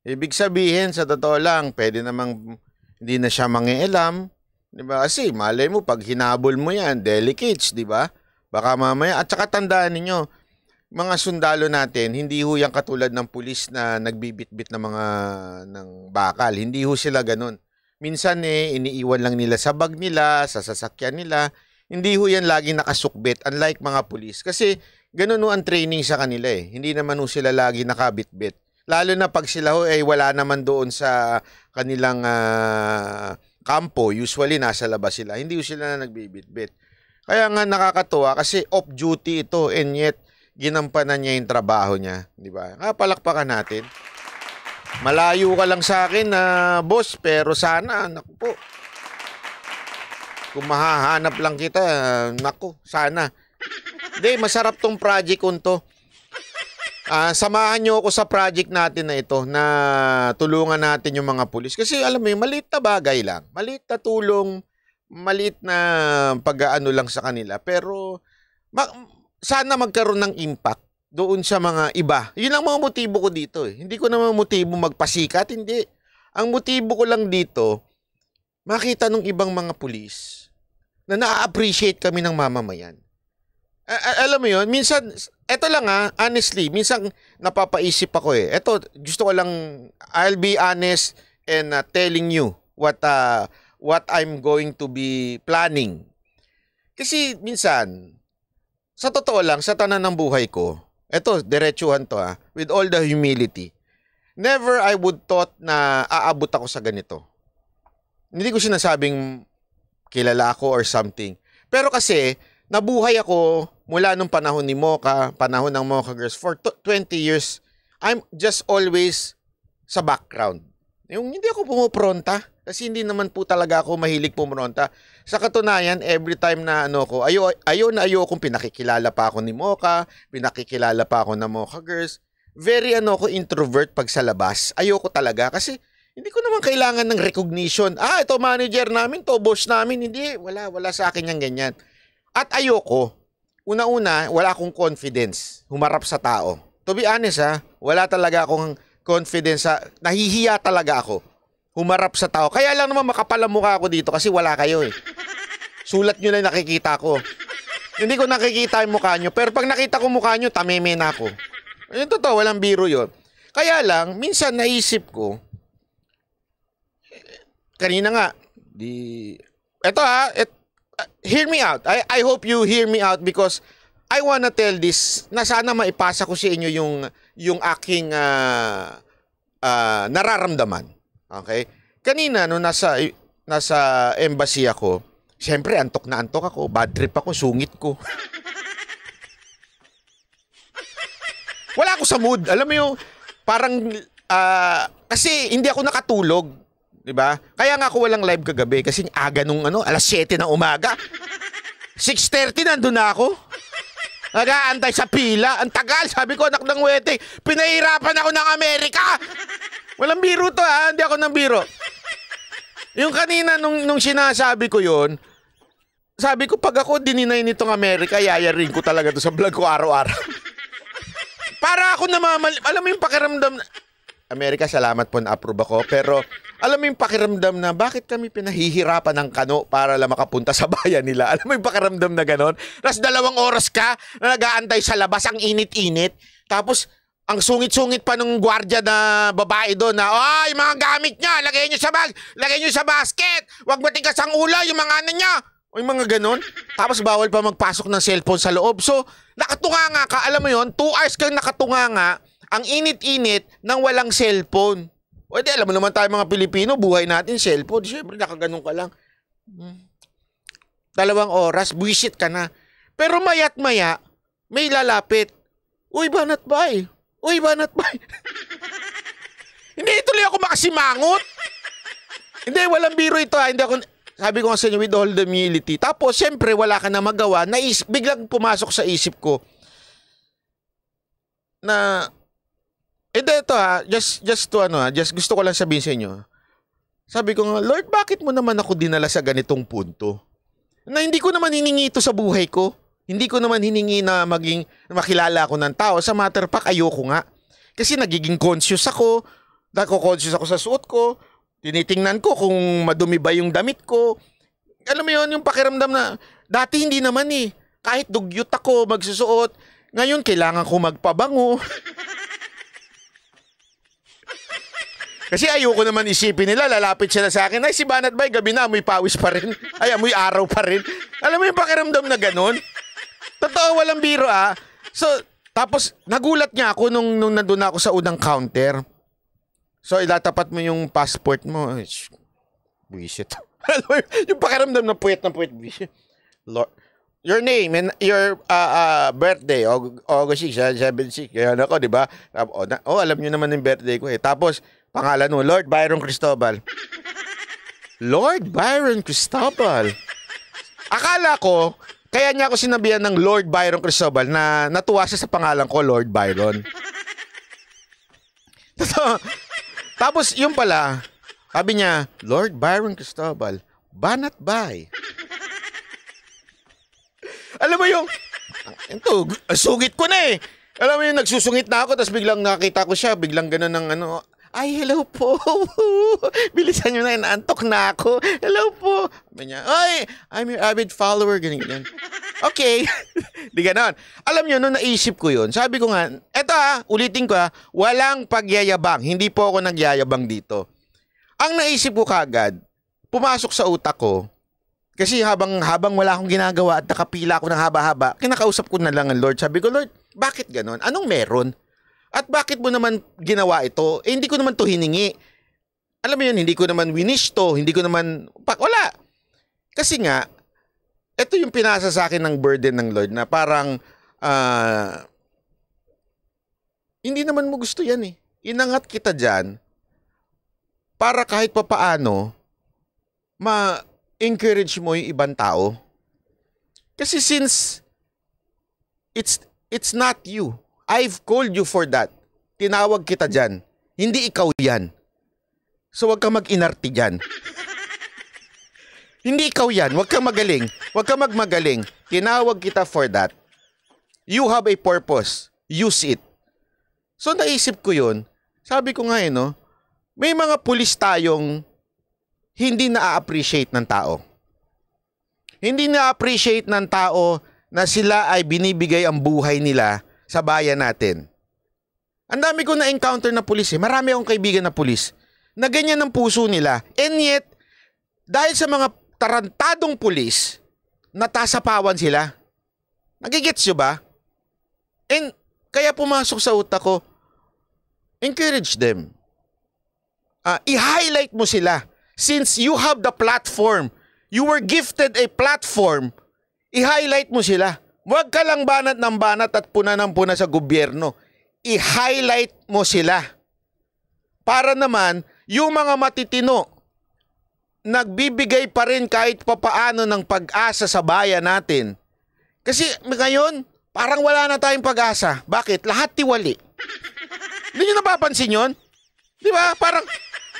Ibig sabihin, sa totoo lang, pwede namang hindi na siya mangialam. Diba? Kasi malay mo, pag hinabol mo yan, delicates, diba? Baka mamaya, at saka tandaan ninyo, mga sundalo natin, hindi ho yan katulad ng pulis na nagbibitbit ng mga ng bakal. Hindi ho sila ganun. Minsan iniiwan lang nila sa bag nila, sa sasakyan nila. Hindi ho yan laging nakasukbit, unlike mga pulis. Kasi ganun ho ang training sa kanila eh. Hindi naman ho sila lagi nakabitbit. Lalo na pag sila ho wala naman doon sa kanilang kampo. Usually nasa labas sila. Hindi ho sila na nagbibitbit. Kaya nga nakakatuwa kasi off-duty ito and yet ginampanan niya yung trabaho niya. Di ba? Palakpakan natin. Malayo ka lang sa akin na boss, pero sana, naku po. Kung mahahanap lang kita, naku, sana. Hindi, masarap tong project ko to. Samahan nyo ako sa project natin na ito na tulungan natin yung mga pulis. Kasi alam mo yung maliit na bagay lang. Maliit na tulong, maliit na pag-aano lang sa kanila. Pero sana magkaroon ng impact doon sa mga iba. Yun ang mga motibo ko dito. Hindi ko naman motibo magpasikat, hindi. Ang motibo ko lang dito, makita ng ibang mga pulis na na-appreciate kami ng mamamayan. Alam mo yun, minsan, eto lang honestly, minsan napapaisip ako Eto, gusto ko lang, I'll be honest and telling you what I'm going to be planning. Kasi minsan, sa totoo lang, sa tanan ng buhay ko, eto, diretsuhan to with all the humility, never I would thought na aabot ako sa ganito. Hindi ko sinasabing kilala ako or something. Pero kasi, nabuhay ako mula nung panahon ni Mocha, panahon ng Mocha Girls, for 20 years, I'm just always sa background. Yung hindi ako pumupronta, kasi hindi naman po talaga ako mahilig pumronta. Sa katunayan, every time na ayaw kong pinakikilala pa ako ni Mocha, pinakikilala pa ako ng Mocha Girls. Very ako introvert pag sa labas. Ayoko talaga kasi hindi ko naman kailangan ng recognition. Ito manager namin, to boss namin. Hindi, wala sa akin yung ganyan. At ayoko, una-una, wala akong confidence humarap sa tao. To be honest wala talaga akong confidence nahihiya talaga ako humarap sa tao. Kaya lang naman makapal ang mukha ako dito kasi wala kayo Sulat nyo lang nakikita ko. Hindi ko nakikita yung mukha nyo. Pero pag nakita ko mukha nyo, tameme na ako. Yung totoo, walang biro yun. Kaya lang, minsan naisip ko, kanina nga, hear me out. I hope you hear me out because I wanna tell this na sana maipasa ko sa inyo yung aking nararamdaman. Okay? Kanina nung nasa embassy ako, siyempre antok na antok ako, bad trip ako, sungit ko. Wala ako sa mood. Alam mo yung parang kasi hindi ako nakatulog. Diba? Kaya nga ako walang live kagabi kasi aga nung alas 7 ng umaga. 6:30 nandun na ako. Nag-aantay sa pila. Ang tagal. Sabi ko, anak ng wete, pinahirapan ako ng Amerika. Walang biro to Hindi ako ng biro. Yung kanina nung sinasabi ko yon, sabi ko pag ako dininay nitong Amerika, yayarin ko talaga to sa vlog ko araw-araw. Para ako alam mo yung pakiramdam Amerika, salamat po na-approve ako. Pero alam mo yung pakiramdam na bakit kami pinahihirapan ng kano para lang makapunta sa bayan nila? Alam mo yung pakiramdam na ganon? Tapos 2 oras ka na nag-aantay sa labas, ang init-init. Tapos ang sungit-sungit pa ng gwardiya na babae doon na, yung mga gamit niya, lagay niyo sa bag, lagay niyo sa basket. Huwag matigas ang ulo, yung mga niya. O yung mga ganon. Tapos bawal pa magpasok ng cellphone sa loob. So, nakatunganga ka. Alam mo yon, 2 hours kang nakatunganga. Ang init-init nang walang cellphone. O di, alam mo naman tayo mga Pilipino, buhay natin cellphone. Siyempre, nakaganon ka lang. 2 oras, buwisit ka na. Pero maya't maya, may lalapit. Uy, banat bay. Uy, banat bay. Hindi, tuloy ako makasimangot. Hindi, walang biro ito Hindi ako, sabi ko nga sa inyo, with all the humility. Tapos, siyempre, wala ka na magawa. Biglang pumasok sa isip ko na, ito just gusto ko lang sabihin sa inyo. Sabi ko nga, Lord, bakit mo naman ako dinala sa ganitong punto? Na hindi ko naman hiningi ito sa buhay ko. Hindi ko naman hiningi na makilala ako ng tao. Sa matter of fact, ayoko nga. Kasi nagiging conscious ako. Nako-conscious ako sa suot ko. Tinitingnan ko kung madumi ba yung damit ko. Alam mo yun, yung pakiramdam na, dati hindi naman eh. Kahit dugyot ako magsusuot. Ngayon, kailangan ko magpabango. Kasi ayoko naman isipin nila, lalapit sila sa akin, ay si Banat Bay, gabi na, amoy pawis pa rin. Ay, amoy araw pa rin. Alam mo yung pakiramdam na ganun? Totoo, walang biro So, tapos, nagulat nga ako nung nandun ako sa unang counter. So, ilatapat mo yung passport mo. Buisit. Yung pakiramdam na puwet, buisit. Lord. Your name and your birthday, August 6, 76. Kaya ako, di ba? Alam nyo naman yung birthday ko eh. Tapos, pangalan mo, Lord Byron Cristobal. Lord Byron Cristobal. Akala ko, kaya niya ako sinabihan ng Lord Byron Cristobal na natuwa siya sa pangalan ko, Lord Byron. Tapos, yung pala, sabi niya, Lord Byron Cristobal, Banat Bay. Alam mo yung, ito, sugit ko na eh. Alam mo yung nagsusungit na ako, tapos biglang nakita ko siya, biglang ganun ng ano, ay, hello po. Bilisan nyo na, naantok na ako. Hello po. Sabi niya, ay, I'm your avid follower. Ganyan. Okay. Di ganon. Alam nyo, nung naisip ko yun, sabi ko nga, eto ulitin ko walang pagyayabang. Hindi po ako nagyayabang dito. Ang naisip ko kagad, pumasok sa utak ko, kasi habang wala akong ginagawa at nakapila ako ng haba-haba, kinakausap ko na lang ang Lord. Sabi ko, Lord, bakit ganon? Anong meron? At bakit mo naman ginawa ito? Eh, hindi ko naman to hiningi. Alam mo yun, hindi ko naman winish to. Hindi ko naman, wala. Kasi nga, ito yung pinasa sa akin ng burden ng Lord na parang, hindi naman mo gusto yan eh. Inangat kita dyan para kahit papaano, ma-encourage mo yung ibang tao. Kasi since it's not you, I've called you for that. Tinawag kita dyan. Hindi ikaw yan. So wag kang mag-inarte dyan. Hindi ikaw yan. Wag kang magaling. Wag kang magmagaling. Tinawag kita for that. You have a purpose. Use it. So naisip ko yun. Sabi ko nga no, may mga pulis tayong hindi na-appreciate ng tao. Hindi na-appreciate ng tao na sila ay binibigay ang buhay nila sa bayan natin. Ang dami ko na-encounter na pulis eh. Marami akong kaibigan na pulis na ganyan ang puso nila. And yet, dahil sa mga tarantadong pulis, natasapawan sila. Nagigets nyo ba? And kaya pumasok sa utak ko, encourage them. I-highlight mo sila. Since you have the platform, you were gifted a platform, i-highlight mo sila. Huwag ka lang banat ng banat at puna ng puna sa gobyerno. I-highlight mo sila. Para naman, yung mga matitino, nagbibigay pa rin kahit papaano ng pag-asa sa bayan natin. Kasi ngayon, parang wala na tayong pag-asa. Bakit? Lahat tiwali. Hindi nyo napapansin yun? Di ba? Parang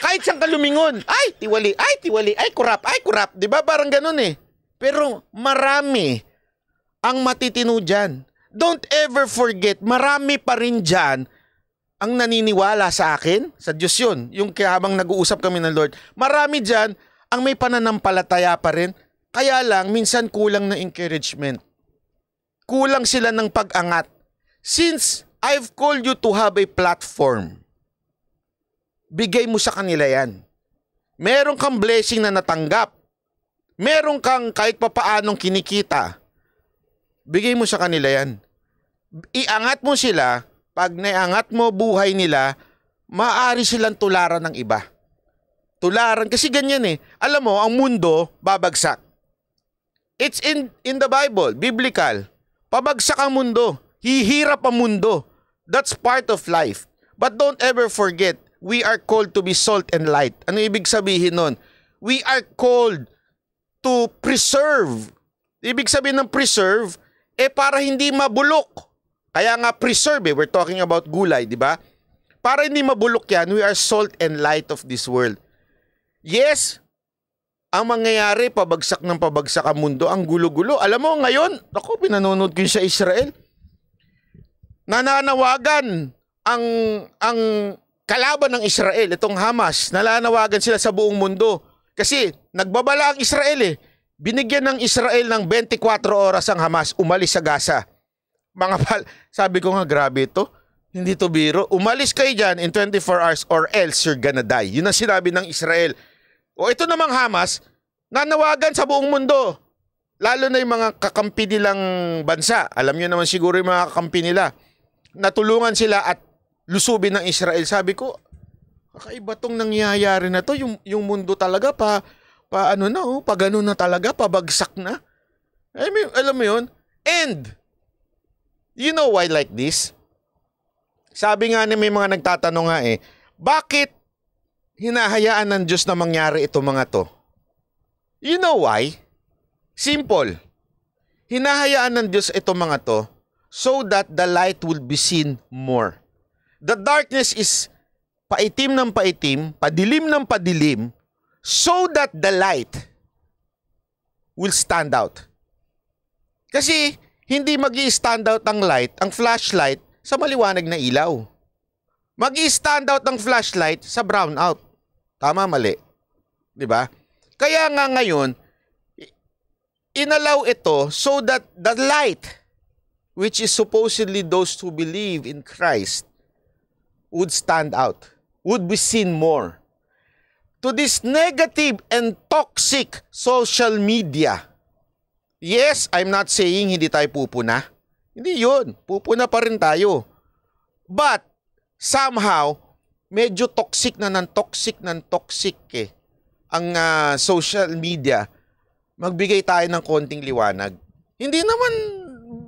kahit saan ka lumingon, ay tiwali, ay kurap. Di ba? Parang ganun eh. Pero marami ang matitino dyan. Don't ever forget, marami pa rin dyan ang naniniwala sa akin, sa Diyos yun. Yung habang nag-uusap kami ng Lord, marami dyan ang may pananampalataya pa rin. Kaya lang, minsan kulang ng encouragement. Kulang sila ng pag-angat. Since I've called you to have a platform, bigay mo sa kanila yan. Meron kang blessing na natanggap. Meron kang kahit papaanong kinikita. Bigay mo sa kanila yan. Iangat mo sila. Pag naiangat mo buhay nila, maaari silang tularan ng iba. Tularan. Kasi ganyan eh. Alam mo, ang mundo, babagsak. It's in the Bible, biblical. Pabagsak ang mundo. Hihirap ang mundo. That's part of life. But don't ever forget, we are called to be salt and light. Ano ibig sabihin nun? We are called to preserve. Ibig sabihin ng preserve, para hindi mabulok. Kaya nga preserve we're talking about gulay, di ba? Para hindi mabulok yan, we are salt and light of this world. Yes, ang mangyayari, pabagsak ng pabagsak ang mundo, ang gulo-gulo. Alam mo, ngayon, ako, pinanonood ko sa Israel. Nananawagan ang kalaban ng Israel, itong Hamas, nananawagan sila sa buong mundo. Kasi nagbabala ang Israel eh. Binigyan ng Israel ng 24 oras ang Hamas umalis sa Gaza. Sabi ko nga, grabe ito. Hindi to biro. Umalis kayo dyan in 24 hours or else you're gonna die. Yun ang sinabi ng Israel. O ito namang Hamas, nanawagan sa buong mundo. Lalo na yung mga kakampi nilang bansa. Alam nyo naman siguro yung mga kakampi nila. Natulungan sila at lusubin ng Israel. Sabi ko, kakaiba tong nangyayari na to. Yung mundo talaga gano'n na talaga, pabagsak na. I mean, alam mo yun? And, you know why like this? Sabi nga may mga nagtatanong nga bakit hinahayaan ng Diyos na mangyari ito mga to? You know why? Simple. Hinahayaan ng Diyos ito mga to so that the light will be seen more. The darkness is paitim ng paitim, padilim ng padilim, so that the light will stand out. Kasi hindi magi-stand out ang light, ang flashlight, sa maliwanag na ilaw. Magi-stand out ang flashlight sa brownout. Tama, mali. Diba? Kaya nga ngayon, inalaw ito so that the light, which is supposedly those who believe in Christ, would stand out, would be seen more. To this negative and toxic social media. Yes, I'm not saying hindi tayo pupuna. Hindi yun. Pupuna pa rin tayo. But, somehow, medyo toxic ng toxic ang social media. Magbigay tayo ng konting liwanag. Hindi naman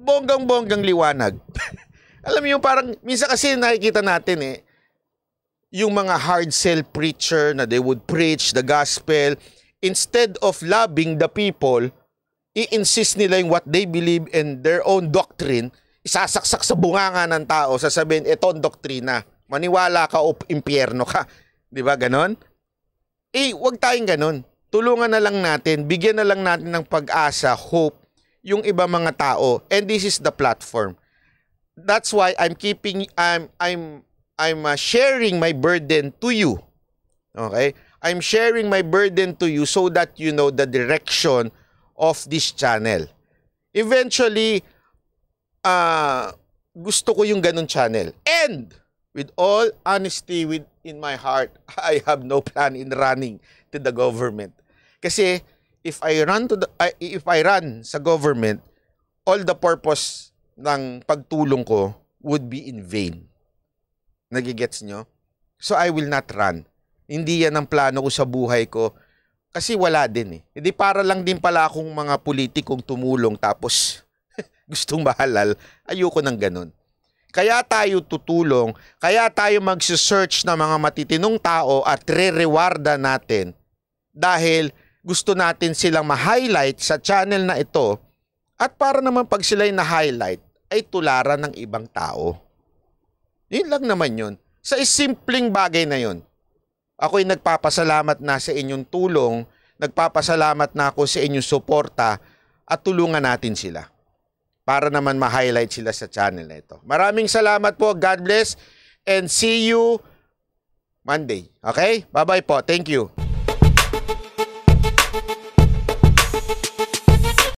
bonggang-bonggang liwanag. Alam mo yung parang, minsan kasi nakikita natin yung mga hard sell preacher na they would preach the gospel, instead of loving the people, i-insist nila yung what they believe in their own doctrine, isasaksak sa bunganga ng tao, sasabihin, ito ang doktrina, maniwala ka o impyerno ka. Di ba ganon? Wag tayong ganon. Tulungan na lang natin, bigyan na lang natin ng pag-asa, hope, yung iba mga tao. And this is the platform. That's why I'm sharing my burden to you. Okay? I'm sharing my burden to you so that you know the direction of this channel. Eventually, gusto ko yung ganun channel. And, with all honesty in my heart, I have no plan in running to the government. Kasi, if I run sa government, all the purpose ng pagtulong ko would be in vain. Nagigets nyo? So, I will not run. Hindi yan ang plano ko sa buhay ko. Kasi wala din Hindi para lang din pala akong mga politikong tumulong tapos gustong mahalal. Ayoko ng ganun. Kaya tayo tutulong, kaya tayo magse-search ng mga matitinong tao at re-rewarda natin dahil gusto natin silang ma-highlight sa channel na ito at para naman pag sila'y na-highlight ay tularan ng ibang tao. Yun lang naman yun. Sa simpleng bagay na yun. Ako'y nagpapasalamat na sa inyong tulong, nagpapasalamat na ako sa inyong suporta at tulungan natin sila para naman ma-highlight sila sa channel na ito. Maraming salamat po. God bless and see you Monday. Okay? Bye-bye po. Thank you.